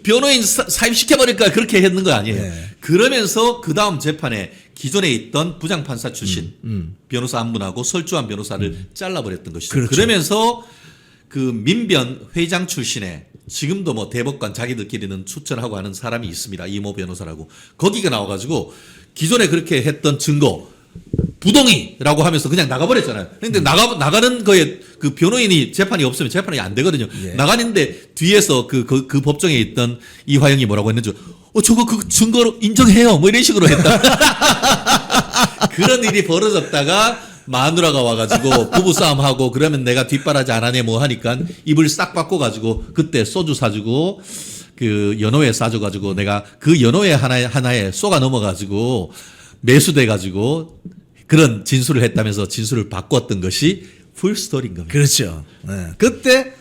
변호인 사입시켜버릴 거야. 그렇게 했는 거 아니에요. 네. 그러면서 그 다음 재판에 기존에 있던 부장판사 출신 변호사 한 분하고 설주한 변호사를 잘라버렸던 것이죠. 그렇죠. 그러면서 그 민변 회장 출신의 지금도 뭐 대법관 자기들끼리는 추천하고 하는 사람이 있습니다. 이모 변호사라고. 거기가 나와가지고 기존에 그렇게 했던 증거 부동의라고 하면서 그냥 나가버렸잖아요. 근데 나가는 거에 그 변호인이 재판이 없으면 재판이 안 되거든요. 예. 나가는데 뒤에서 그 법정에 있던 이화영이 뭐라고 했는지 저거 그 증거로 인정해요. 뭐 이런 식으로 했다. 그런 일이 벌어졌다가 마누라가 와가지고 부부싸움하고 그러면 내가 뒷바라지 안 하네 뭐 하니까 입을 싹 바꿔가지고 그때 소주 사주고 그 연어회 싸줘가지고 내가 그 연어회 하나에 쏘가 넘어가지고 매수돼가지고 그런 진술을 했다면서 진술을 바꿨던 것이 풀스토리인 겁니다. 그렇죠. 네. 그때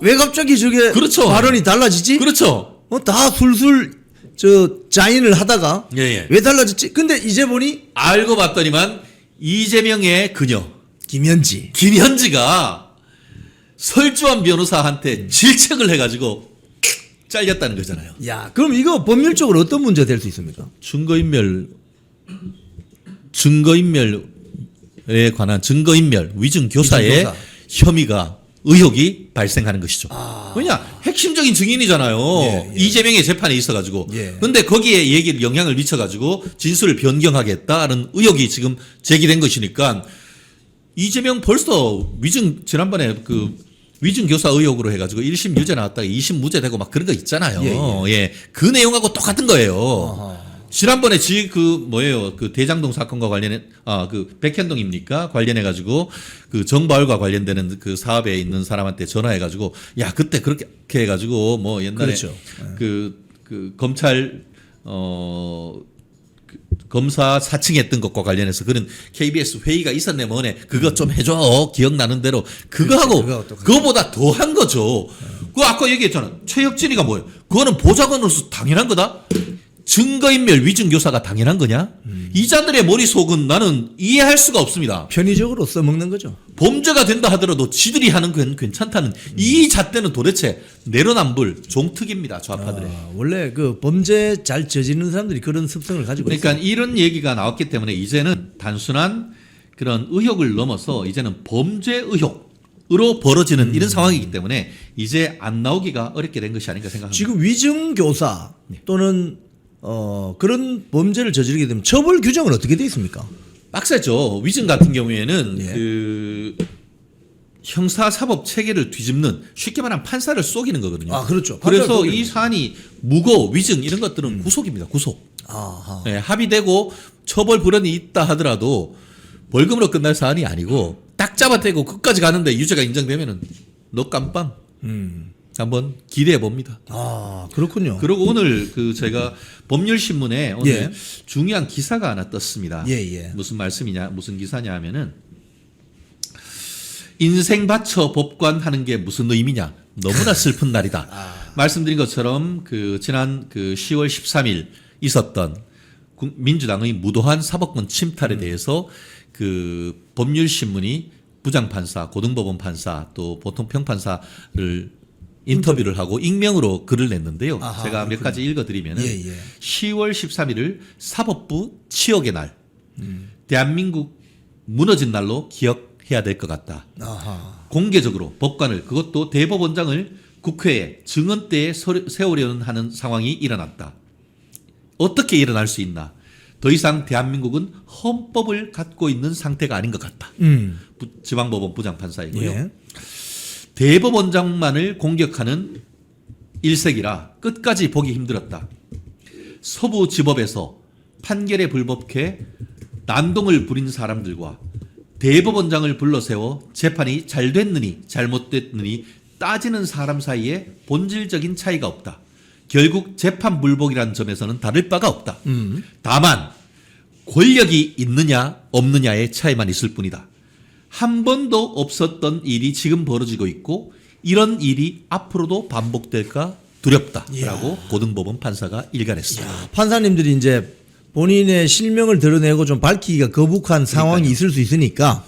왜 갑자기 저게 그렇죠. 발언이 달라지지? 그렇죠. 다 술술 자인을 하다가 예. 왜 달라졌지? 근데 이제 보니 알고 봤더니만 이재명의 그녀 김현지. 김현지가 설주한 변호사한테 질책을 해가지고 잘렸다는 거잖아요. 야, 그럼 이거 법률적으로 어떤 문제가 될 수 있습니까? 증거인멸에 관한 증거인멸 위증 교사의 위증 교사. 혐의가 의혹이 발생하는 것이죠. 왜냐 핵심적인 증인이잖아요. 예. 이재명의 재판에 있어가지고. 예. 근데 거기에 얘기를 영향을 미쳐가지고 진술을 변경하겠다는 의혹이 지금 제기된 것이니까 이재명 벌써 위증 지난번에 그 위증 교사 의혹으로 해가지고 1심 유죄 나왔다가 2심 무죄 되고 막 그런 거 있잖아요. 예. 그 내용하고 똑같은 거예요. 지난번에 그 대장동 사건과 관련해 그 백현동입니까? 관련해 가지고 그 정바울과 관련되는 그 사업에 있는 사람한테 전화해 가지고 야 그때 그렇게 해 가지고 뭐 옛날에 그렇죠. 그 검찰 검사 사칭했던 것과 관련해서 그런 KBS 회의가 있었네 뭐네 그거 좀 해줘 기억나는 대로 그거하고 그거보다 더한 거죠. 그거 아까 얘기했잖아. 최혁진이가 뭐예요? 그거는 보좌관으로서 당연한 거다. 증거인멸 위증교사가 당연한 거냐? 이자들의 머릿속은 나는 이해할 수가 없습니다. 편의적으로 써먹는 거죠. 범죄가 된다 하더라도 지들이 하는 건 괜찮다는 이 잣대는 도대체 내로남불 종특입니다. 좌파들의. 원래 그 범죄 잘 저지르는 사람들이 그런 습성을 가지고 그러니까 있어요. 이런 얘기가 나왔기 때문에 이제는 단순한 그런 의혹을 넘어서 이제는 범죄 의혹으로 벌어지는 이런 상황이기 때문에 이제 안 나오기가 어렵게 된 것이 아닌가 생각합니다. 지금 위증교사 또는 그런 범죄를 저지르게 되면 처벌 규정은 어떻게 되어 있습니까? 빡세죠. 위증 같은 경우에는 예. 그 형사사법 체계를 뒤집는 쉽게 말하면 판사를 속이는 거거든요. 그렇죠. 그래서 이 사안이 무고, 위증 이런 것들은 구속입니다. 구속. 아하. 네, 합의되고 처벌 불원이 있다 하더라도 벌금으로 끝날 사안이 아니고 딱 잡아떼고 끝까지 가는데 유죄가 인정되면은 너 깜빵. 한번 기대해 봅니다. 그렇군요. 그리고 오늘 그 제가 법률신문에 오늘 예. 중요한 기사가 하나 떴습니다. 예. 무슨 말씀이냐, 무슨 기사냐 하면은 인생 바쳐 법관 하는 게 무슨 의미냐. 너무나 슬픈 날이다. 말씀드린 것처럼 그 지난 그 10월 13일 있었던 민주당의 무도한 사법권 침탈에 대해서 그 법률신문이 부장판사, 고등법원 판사 또 보통 평판사를 인터뷰를 하고 익명으로 글을 냈는데요. 제가 몇 가지 읽어드리면은 10월 13일을 사법부 치욕의 날, 대한민국 무너진 날로 기억해야 될 것 같다. 공개적으로 법관을 그것도 대법원장을 국회에 증언대에 세우려는 하는 상황이 일어났다. 어떻게 일어날 수 있나? 더 이상 대한민국은 헌법을 갖고 있는 상태가 아닌 것 같다. 지방법원 부장판사이고요. 예. 대법원장만을 공격하는 일색이라 끝까지 보기 힘들었다. 서부지법에서 판결에 불법해 난동을 부린 사람들과 대법원장을 불러세워 재판이 잘 됐느니 잘못됐느니 따지는 사람 사이에 본질적인 차이가 없다. 결국 재판 불복이라는 점에서는 다를 바가 없다. 다만 권력이 있느냐 없느냐의 차이만 있을 뿐이다. 한 번도 없었던 일이 지금 벌어지고 있고 이런 일이 앞으로도 반복될까 두렵다라고 고등법원 판사가 일관했습니다. 판사님들이 이제 본인의 실명을 드러내고 좀 밝히기가 거북한 상황이 있을 수 있으니까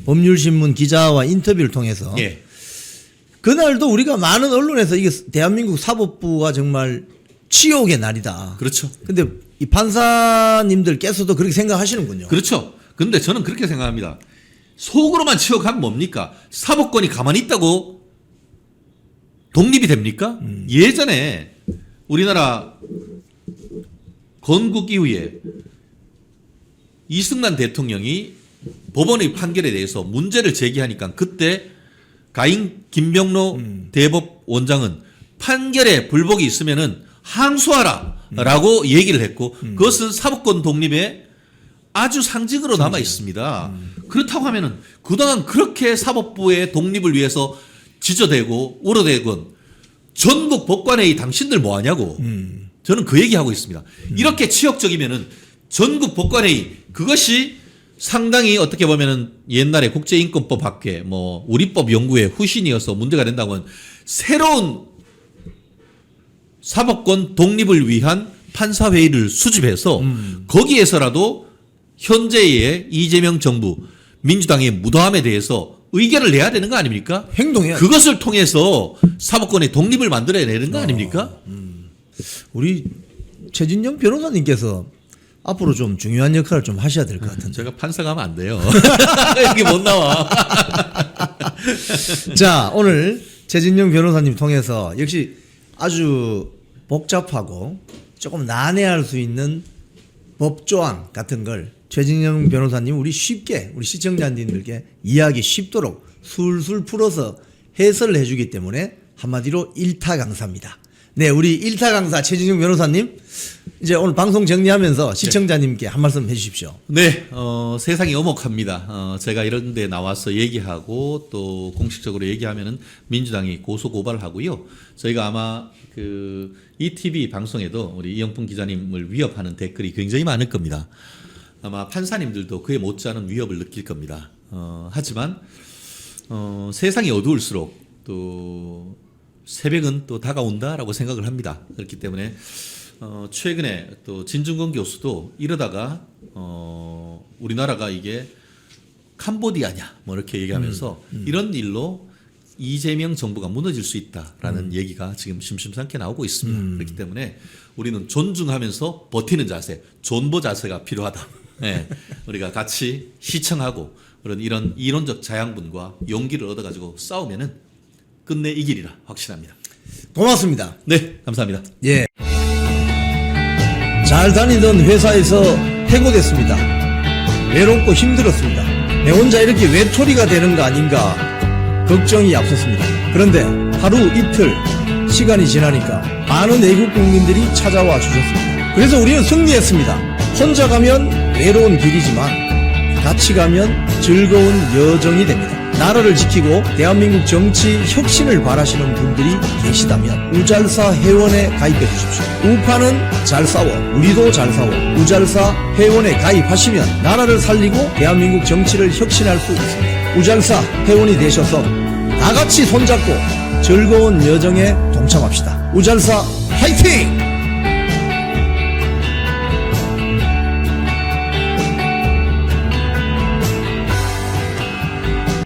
법률신문 기자와 인터뷰를 통해서 예. 그날도 우리가 많은 언론에서 이게 대한민국 사법부가 정말 치욕의 날이다. 그렇죠. 근데 이 판사님들께서도 그렇게 생각하시는군요. 그렇죠. 근데 저는 그렇게 생각합니다. 속으로만 치욕하면 뭡니까? 사법권이 가만히 있다고 독립이 됩니까? 예전에 우리나라 건국 이후에 이승만 대통령이 법원의 판결에 대해서 문제를 제기하니까 그때 가인 김병로 대법원장은 판결에 불복이 있으면은 항소하라라고 얘기를 했고 그것은 사법권 독립의 아주 상징으로 남아 있습니다. 그렇다고 하면은 그동안 그렇게 사법부의 독립을 위해서 지저대고 울어대건 전국 법관회의 당신들 뭐 하냐고 저는 그 얘기하고 있습니다. 이렇게 치욕적이면은 전국 법관회의 그것이 상당히 어떻게 보면은 옛날에 국제인권법 학회 뭐 우리법 연구의 후신이어서 문제가 된다고 하면 새로운 사법권 독립을 위한 판사회의를 수집해서 거기에서라도 현재의 이재명 정부 민주당의 무도함에 대해서 의견을 내야 되는 거 아닙니까? 행동해야 그것을 통해서 사법권의 독립을 만들어내는 거 아닙니까? 우리 최진영 변호사님께서 앞으로 좀 중요한 역할을 좀 하셔야 될 것 같은데. 제가 판사가 하면 안 돼요. 여기 못 나와. 자, 오늘 최진영 변호사님 통해서 역시 아주 복잡하고 조금 난해할 수 있는 법조항 같은 걸 최진영 변호사님 우리 쉽게 우리 시청자님들께 이해하기 쉽도록 술술 풀어서 해설을 해주기 때문에 한마디로 일타 강사입니다. 네, 우리 일타 강사 최진영 변호사님 이제 오늘 방송 정리하면서 시청자님께 한 말씀 해주십시오. 네, 세상이 엄혹합니다. 제가 이런 데 나와서 얘기하고 또 공식적으로 얘기하면은 민주당이 고소 고발을 하고요. 저희가 아마 그 ETV 방송에도 우리 이영풍 기자님을 위협하는 댓글이 굉장히 많을 겁니다. 아마 판사님들도 그에 못지않은 위협을 느낄 겁니다. 하지만 세상이 어두울수록 또 새벽은 또 다가온다라고 생각을 합니다. 그렇기 때문에 최근에 또 진중권 교수도 이러다가 우리나라가 이게 캄보디아냐 뭐 이렇게 얘기하면서 이런 일로 이재명 정부가 무너질 수 있다라는 얘기가 지금 심심찮게 나오고 있습니다. 그렇기 때문에 우리는 존중하면서 버티는 자세, 존버 자세가 필요하다. 네, 우리가 같이 시청하고 그런 이런 이론적 자양분과 용기를 얻어가지고 싸우면은 끝내 이기리라 확신합니다. 고맙습니다. 네, 감사합니다. 예. 잘 다니던 회사에서 해고됐습니다. 외롭고 힘들었습니다. 내 혼자 이렇게 외톨이가 되는 거 아닌가 걱정이 앞섰습니다. 그런데 하루 이틀 시간이 지나니까 많은 외국 국민들이 찾아와 주셨습니다. 그래서 우리는 승리했습니다. 혼자 가면 외로운 길이지만 같이 가면 즐거운 여정이 됩니다. 나라를 지키고 대한민국 정치 혁신을 바라시는 분들이 계시다면 우잘사 회원에 가입해 주십시오. 우파는 잘 싸워, 우리도 잘 싸워. 우잘사 회원에 가입하시면 나라를 살리고 대한민국 정치를 혁신할 수 있습니다. 우잘사 회원이 되셔서 다 같이 손잡고 즐거운 여정에 동참합시다. 우잘사 화이팅!